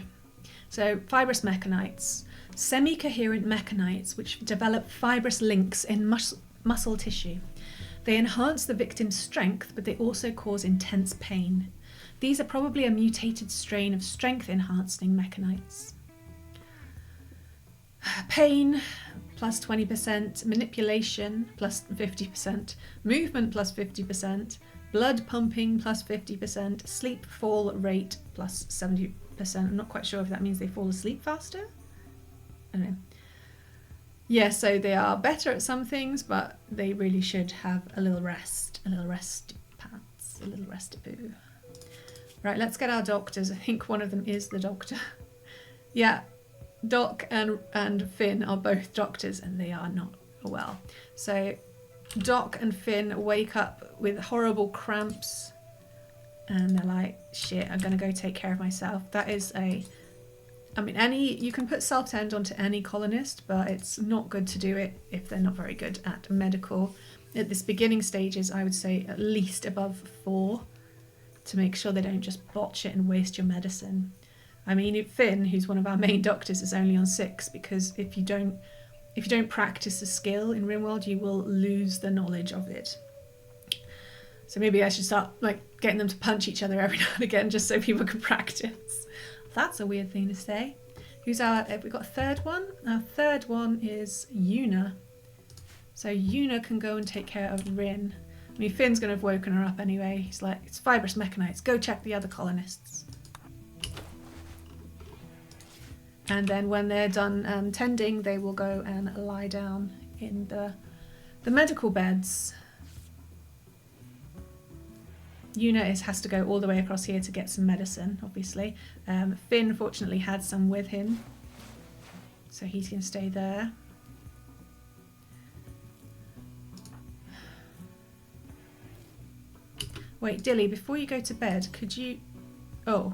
[SPEAKER 1] So, fibrous mechanites. Semi-coherent mechanites which develop fibrous links in muscle tissue. They enhance the victim's strength, but they also cause intense pain. These are probably a mutated strain of strength-enhancing mechanites. Pain, plus 20%, manipulation, plus 50%, movement, plus 50%, blood pumping, plus 50%, sleep fall rate, plus 70%. I'm not quite sure if that means they fall asleep faster. I don't know. Yeah, so they are better at some things, but they really should have a little rest pants, a little rest-a-boo. Right, let's get our doctors. I think one of them is the doctor. Yeah, Doc and Finn are both doctors, and they are not well. So Doc and Finn wake up with horrible cramps, and they're like, shit, I'm gonna go take care of myself. That is I mean, you can put self-tend onto any colonist, but it's not good to do it if they're not very good at medical. At this beginning stages, I would say at least above 4 to make sure they don't just botch it and waste your medicine. I mean, Finn, who's one of our main doctors, is only on 6 because if you don't practice a skill in RimWorld, you will lose the knowledge of it. So maybe I should start like getting them to punch each other every now and again just so people can practice. That's a weird thing to say. Have we got a 3rd one? Our 3rd one is Una. So Una can go and take care of Rin. I mean, Finn's going to have woken her up anyway. He's like, it's fibrous mechanites. Go check the other colonists. And then when they're done tending, they will go and lie down in the medical beds. Una has to go all the way across here to get some medicine, obviously. Finn, fortunately, had some with him. So he's going to stay there. Wait, Dilly, before you go to bed, could you... Oh,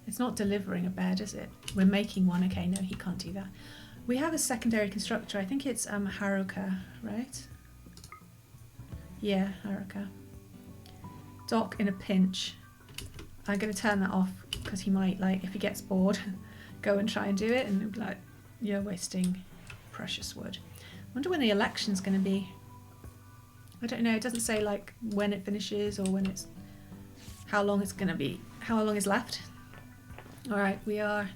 [SPEAKER 1] it's not delivering a bed, is it? We're making one. Okay, no, he can't do that. We have a secondary constructor. I think it's Haruka, right? Yeah, Haruka. Doc in a pinch. I'm going to turn that off because he might, like, if he gets bored, go and try and do it, and it'll be like, you're wasting precious wood. I wonder when the election's going to be. I don't know. It doesn't say like when it finishes or when it's, how long it's going to be, how long is left. All right, we are.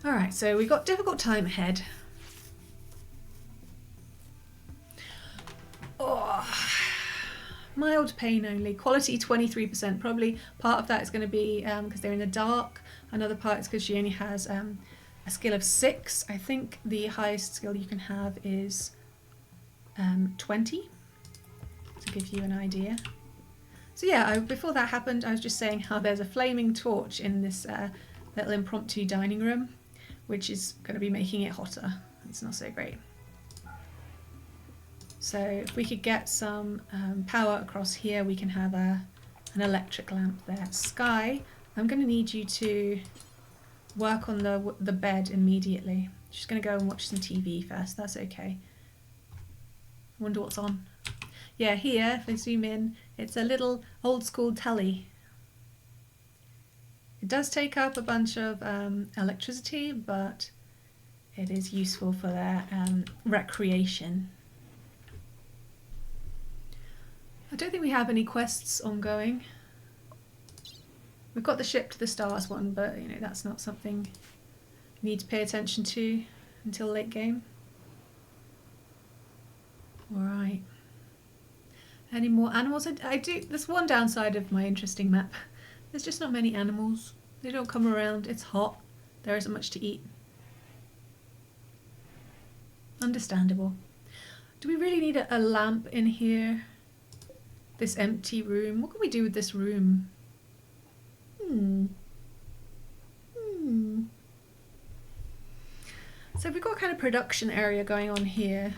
[SPEAKER 1] All right, so we've got difficult time ahead. Oh. Mild pain only. Quality 23%. Probably part of that is going to be because they're in the dark. Another part is because she only has a skill of 6. I think the highest skill you can have is 20, to give you an idea. So yeah, before that happened, I was just saying how there's a flaming torch in this little impromptu dining room, which is going to be making it hotter. It's not so great. So if we could get some power across here, we can have a an electric lamp there. Sky, I'm going to need you to work on the bed immediately. Just going to go and watch some TV first. That's okay. Wonder what's on. Yeah, here, if I zoom in, it's a little old school telly. It does take up a bunch of electricity, but it is useful for their recreation. I don't think we have any quests ongoing. We've got the ship to the stars one, but you know, that's not something you need to pay attention to until late game. Alright. Any more animals? I do. There's one downside of my interesting map. There's just not many animals. They don't come around. It's hot. There isn't much to eat. Understandable. Do we really need a lamp in here? This empty room. What can we do with this room? So we've got kind of production area going on here.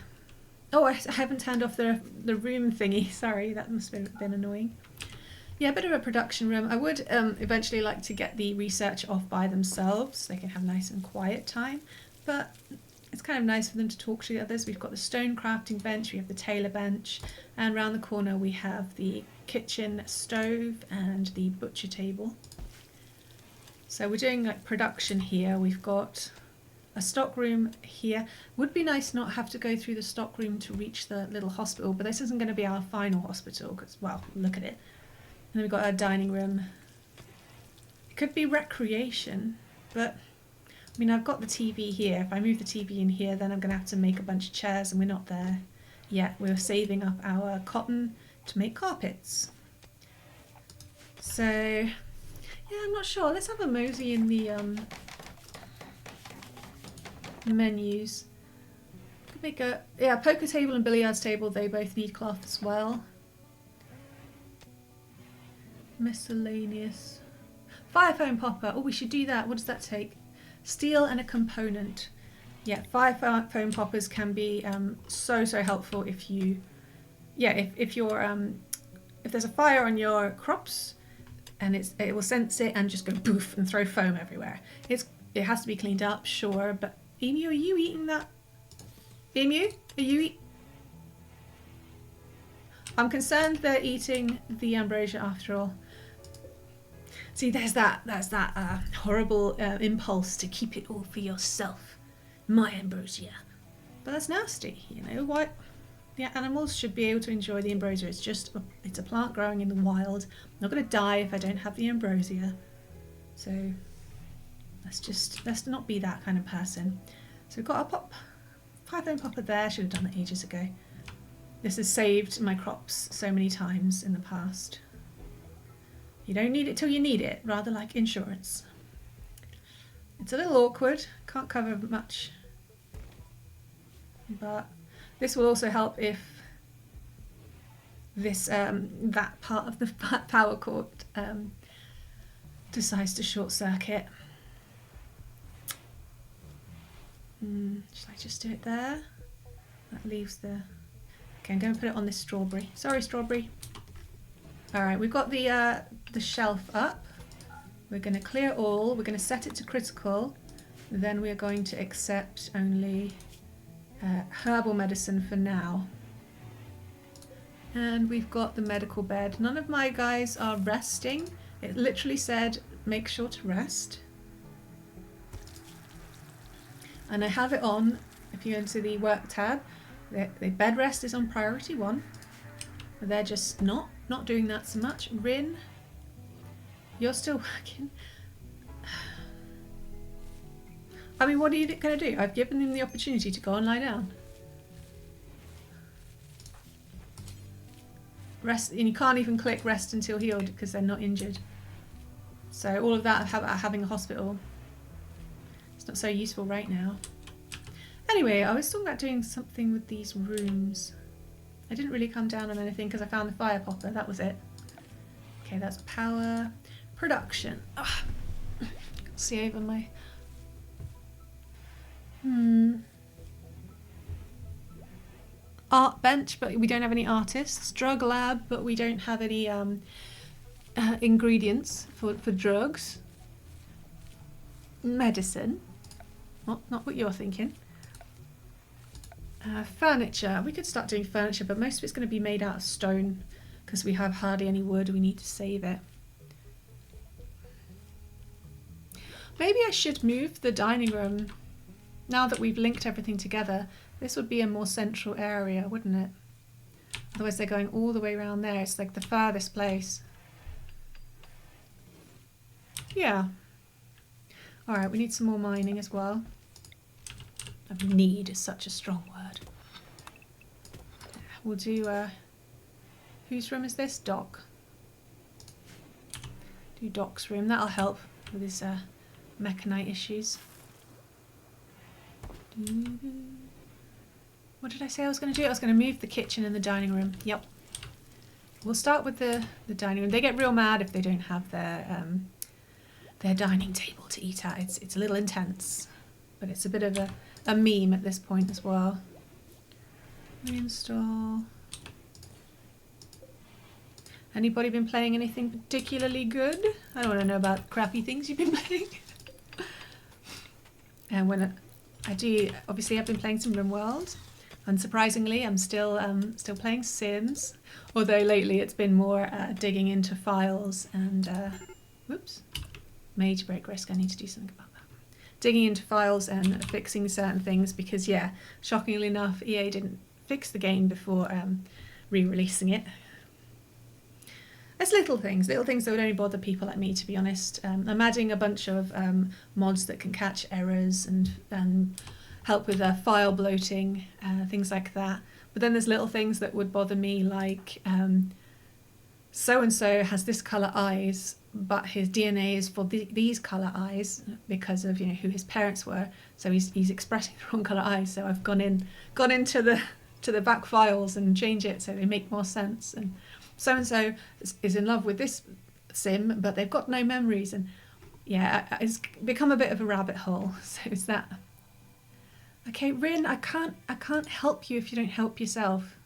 [SPEAKER 1] Oh, I haven't turned off the room thingy. Sorry, that must have been annoying. Yeah, a bit of a production room. I would eventually like to get the research off by themselves so they can have nice and quiet time. But it's kind of nice for them to talk to the others. We've got the stone crafting bench, we have the tailor bench, and around the corner we have the kitchen stove and the butcher table. So we're doing like production here. We've got a stock room here. Would be nice not have to go through the stock room to reach the little hospital, but this isn't going to be our final hospital because, well, look at it. And then we've got our dining room. It could be recreation, but I mean, I've got the TV here. If I move the TV in here, then I'm going to have to make a bunch of chairs, and we're not there yet. We're saving up our cotton to make carpets. So, yeah, I'm not sure. Let's have a mosey in the menus. Could make a poker table and billiards table. They both need cloth as well. Miscellaneous. Fire foam popper. Oh, we should do that. What does that take? Steel and a component. Yeah, fire foam poppers can be so helpful if you, if there's a fire on your crops, and it will sense it and just go poof and throw foam everywhere. It has to be cleaned up, sure, but Emu, are you eating that? Emu, are you eating? I'm concerned they're eating the ambrosia after all. See, there's that horrible impulse to keep it all for yourself. My ambrosia. But that's nasty, you know. Why? The animals should be able to enjoy the ambrosia. It's a plant growing in the wild. I'm not going to die if I don't have the ambrosia. So let's not be that kind of person. So we've got a fire foam popper there. Should have done that ages ago. This has saved my crops so many times in the past. You don't need it till you need it, rather like insurance. It's a little awkward, can't cover much, but this will also help if this that part of the power cord decides to short circuit. Should I just do it there? That leaves the... Okay, I'm going to put it on this strawberry. Sorry, strawberry. Alright, we've got the shelf up. We're going to clear all. We're going to set it to critical. Then we're going to accept only herbal medicine for now. And we've got the medical bed. None of my guys are resting. It literally said, make sure to rest. And I have it on, if you go into the work tab, the bed rest is on priority 1. They're just not doing that so much. Rin, you're still working. I mean, what are you going to do? I've given them the opportunity to go and lie down. Rest, and you can't even click rest until healed because they're not injured. So all of that about having a hospital, it's not so useful right now. Anyway, I was talking about doing something with these rooms. I didn't really come down on anything because I found the fire popper, that was it. Okay, that's power. Production. See over my... Art bench, but we don't have any artists. Drug lab, but we don't have any ingredients for drugs. Medicine. Not what you're thinking. Furniture. We could start doing furniture, but most of it's going to be made out of stone because we have hardly any wood. We need to save it. Maybe I should move the dining room. Now that we've linked everything together, this would be a more central area, wouldn't it? Otherwise they're going all the way around there. It's like the furthest place. Yeah. Alright, we need some more mining as well. Need is such a strong word. We'll do, whose room is this? Doc. Do Doc's room. That'll help with his mechanite issues. What did I say I was going to do? I was going to move the kitchen and the dining room. Yep. We'll start with the dining room. They get real mad if they don't have their dining table to eat at. It's a little intense, but it's a bit of a meme at this point as well. Reinstall. Anybody been playing anything particularly good? I don't want to know about crappy things you've been playing. And when I do, obviously I've been playing some RimWorld. Unsurprisingly, I'm still playing Sims, although lately it's been more digging into files and whoops, major break risk. I need to do something about that. Digging into files and fixing certain things because, yeah, shockingly enough, EA didn't fix the game before re-releasing it. It's little things that would only bother people like me, to be honest. I'm adding a bunch of mods that can catch errors and help with file bloating, things like that. But then there's little things that would bother me, like so-and-so has this colour eyes, but his DNA is for these colour eyes because of, you know, who his parents were. So he's expressing the wrong colour eyes. So I've gone into the back files and change it so they make more sense. And so-and-so is in love with this sim, but they've got no memories. And yeah, it's become a bit of a rabbit hole. So it's that. Okay, Rin, I can't help you if you don't help yourself.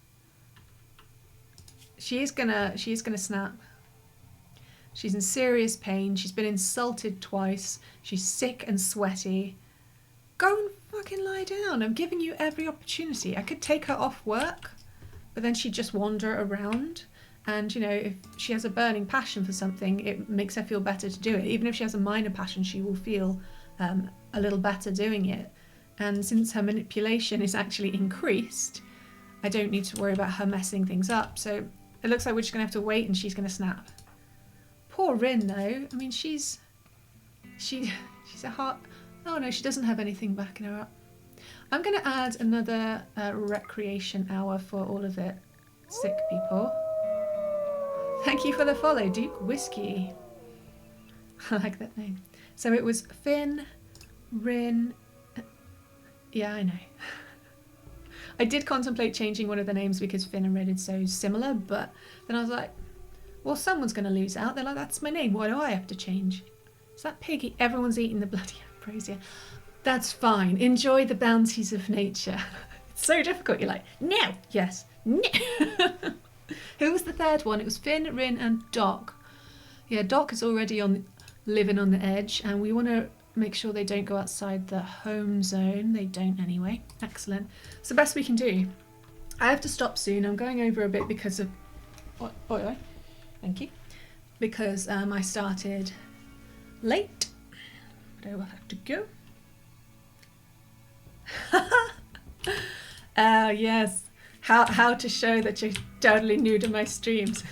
[SPEAKER 1] She is gonna snap. She's in serious pain. She's been insulted twice. She's sick and sweaty. Go and fucking lie down. I'm giving you every opportunity. I could take her off work, but then she'd just wander around. And, you know, if she has a burning passion for something, it makes her feel better to do it. Even if she has a minor passion, she will feel a little better doing it. And since her manipulation is actually increased, I don't need to worry about her messing things up. So it looks like we're just going to have to wait and she's going to snap. Poor Rin, though. I mean, she's a heart. Oh, no, she doesn't have anything backing her up. I'm going to add another recreation hour for all of the sick people. Thank you for the follow, Duke Whiskey. I like that name. So it was Finn, Rin. Yeah, I know. I did contemplate changing one of the names because Finn and Rin is so similar, but then I was like, well, someone's going to lose out. They're like, that's my name. Why do I have to change? Is that piggy? Everyone's eating the bloody ambrosia. That's fine. Enjoy the bounties of nature. It's so difficult. You're like, no. Yes. No. Who was the third one? It was Finn, Rin, and Doc. Yeah, Doc is already living on the edge, and we want to make sure they don't go outside the home zone. They don't anyway. Excellent. It's the best we can do. I have to stop soon. I'm going over a bit because of... Oi. Thank you. Because I started late. But I will have to go. Yes. How to show that you're totally new to my streams.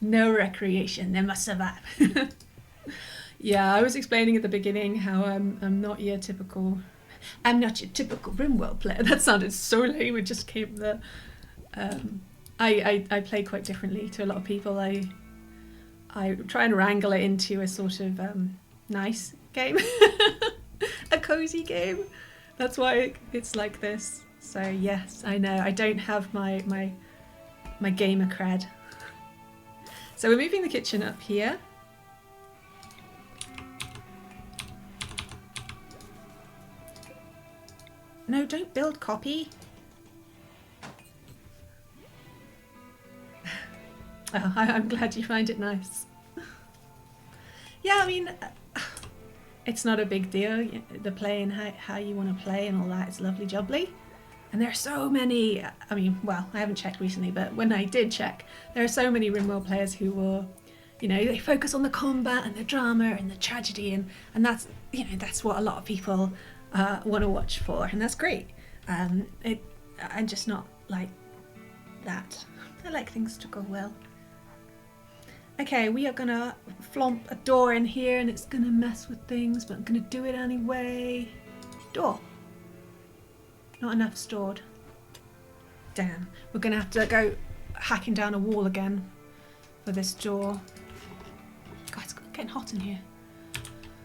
[SPEAKER 1] No recreation. They must survive. Yeah, I was explaining at the beginning how I'm not your typical RimWorld player. That sounded so lame. It just came the. I play quite differently to a lot of people. I try and wrangle it into a sort of nice game, a cozy game. That's why it's like this. So yes, I know I don't have my gamer cred. So we're moving the kitchen up here. No, don't build copy. Oh, I'm glad you find it nice. Yeah, I mean, it's not a big deal. The playing how you want to play and all that is lovely jubbly. And there are so many, I mean, well, I haven't checked recently, but when I did check, there are so many RimWorld players who will, you know, they focus on the combat and the drama and the tragedy, and that's, you know, that's what a lot of people want to watch for, and that's great. I'm just not like that. I like things to go well. Okay, we are gonna flomp a door in here and it's gonna mess with things, but I'm gonna do it anyway. Door. Not enough stored. Damn. We're gonna have to go hacking down a wall again for this door. God, it's getting hot in here.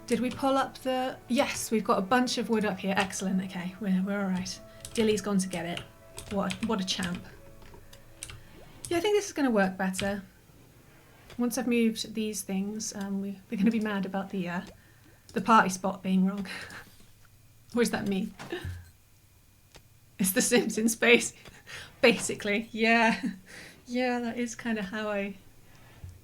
[SPEAKER 1] Did we pull up the... Yes, we've got a bunch of wood up here. Excellent. Okay, we're all right. Dilly's gone to get it. What a champ. Yeah, I think this is going to work better. Once I've moved these things, we're going to be mad about the party spot being wrong. What does that mean? It's The Sims in space, basically. Yeah, yeah, that is kind of how I.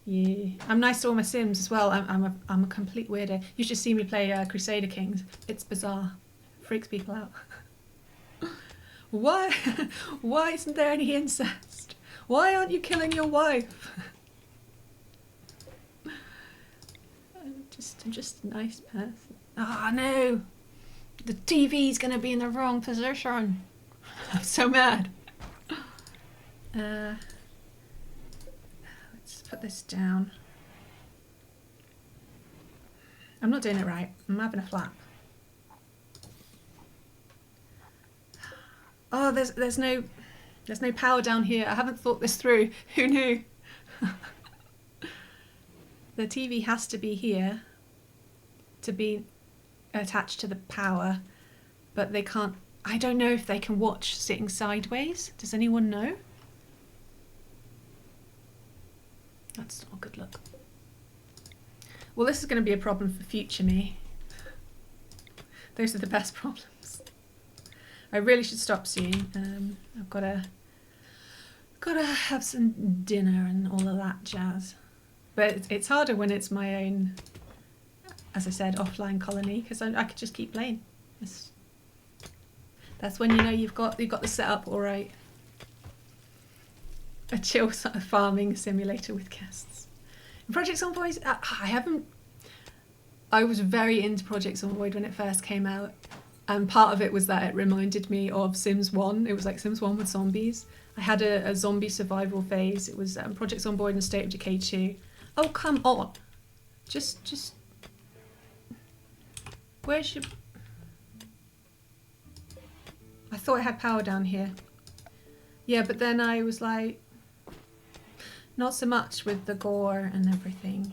[SPEAKER 1] Yeah, I'm nice to all my Sims as well. I'm a complete weirdo. You should see me play Crusader Kings. It's bizarre, freaks people out. Why? Why isn't there any incest? Why aren't you killing your wife? I'm just a nice person. Oh no! The TV's gonna be in the wrong position. I'm so mad. Let's put this down. I'm not doing it right. I'm having a flap. Oh, there's no power down here. I haven't thought this through. Who knew? The TV has to be here to be attached to the power, but they can't. I don't know if they can watch sitting sideways. Does anyone know? That's not a good look. Well, this is going to be a problem for future me. Those are the best problems. I really should stop soon. I've gotta have some dinner and all of that jazz. But it's harder when it's my own, as I said, offline colony, because I could just keep playing. That's when you know you've got the setup all right. A chill sort of farming simulator with guests. Project Zomboid, I was very into Project Zomboid when it first came out, and part of it was that it reminded me of Sims 1. It was like Sims 1 with zombies. I had a zombie survival phase. It was Project Zomboid and State of Decay 2. Oh, come on. Just... Where's your... I thought I had power down here. Yeah, but then I was like... Not so much with the gore and everything.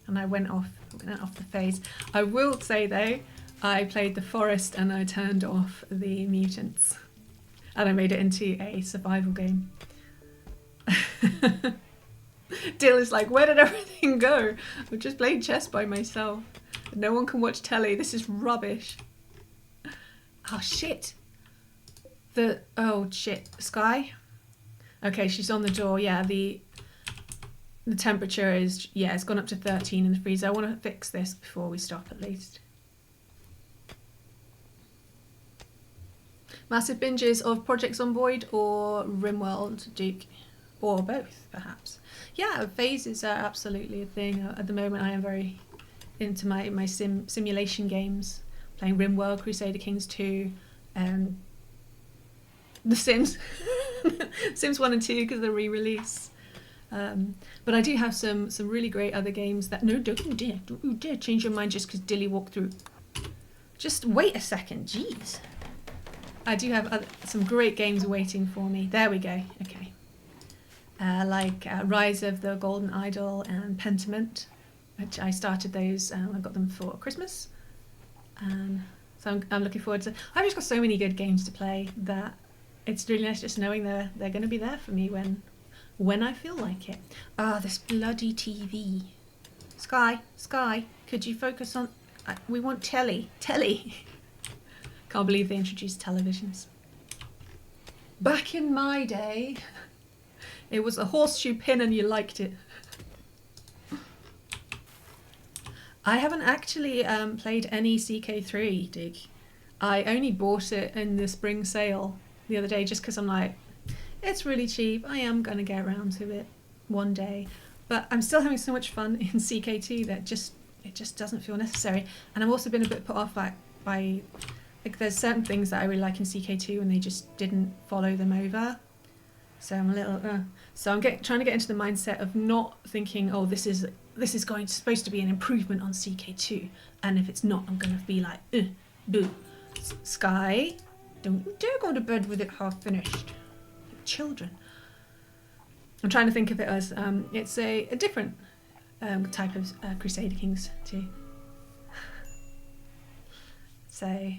[SPEAKER 1] And I went off the phase. I will say though, I played the forest and I turned off the mutants. And I made it into a survival game. Dill is like, where did everything go? I've just played chess by myself. No one can watch telly. This is rubbish. Oh shit. Oh shit. Sky? Okay, she's on the door. Yeah, the temperature is, yeah, it's gone up to 13 in the freezer. I want to fix this before we stop at least. Massive binges of Project Zomboid or RimWorld, Duke? Or both, perhaps. Yeah, phases are absolutely a thing. At the moment, I am very into my simulation games. Playing RimWorld, Crusader Kings 2, The Sims. Sims 1 and 2 because of the re-release. But I do have some really great other games that... No, don't you dare change your mind just because Dilly walked through. Just wait a second, jeez. I do have some great games waiting for me. There we go, okay. Like Rise of the Golden Idol and Pentiment, which I started those, I got them for Christmas. So I'm looking forward to... I've just got so many good games to play that it's really nice just knowing they're going to be there for me when I feel like it. Ah, this bloody TV. Sky, could you focus on... we want telly. Can't believe they introduced televisions. Back in my day, It was a horseshoe pin and you liked it. I haven't actually played any CK3, Dig. I only bought it in the spring sale the other day just because I'm like, it's really cheap. I am going to get around to it one day. But I'm still having so much fun in CK2 that it just doesn't feel necessary. And I've also been a bit put off by like there's certain things that I really like in CK2 and they just didn't follow them over. So I'm a little so I'm trying to get into the mindset of not thinking, oh, this is supposed to be an improvement on CK2, and if it's not, I'm gonna be like, boo. Sky, don't you dare go to bed with it half finished. Children. I'm trying to think of it as it's a different type of Crusader Kings too. So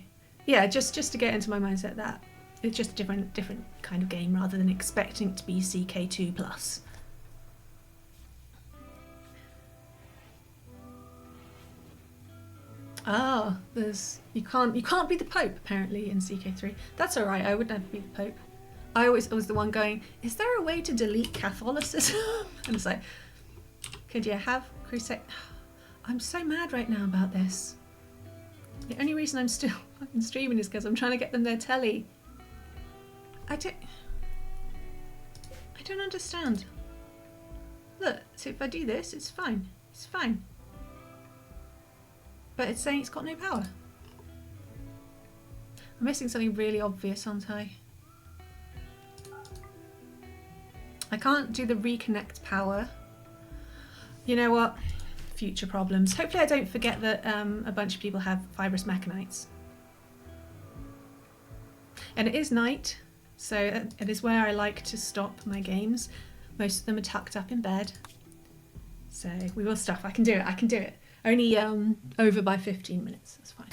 [SPEAKER 1] yeah, just to get into my mindset that it's just a different kind of game rather than expecting it to be CK2 plus. Ah, you can't be the Pope apparently in CK3. That's alright, I would never be the Pope. I was the one going, is there a way to delete Catholicism? And it's like, could you have Crusade? I'm so mad right now about this. The only reason I'm still fucking streaming is because I'm trying to get them their telly. I don't understand. Look, so if I do this, it's fine. It's fine. But it's saying it's got no power. I'm missing something really obvious, aren't I? I can't do the reconnect power. You know what? Future problems. Hopefully I don't forget that a bunch of people have fibrous mechanites. And it is night, so it is where I like to stop my games. Most of them are tucked up in bed. So we will stop. I can do it. Only over by 15 minutes. That's fine.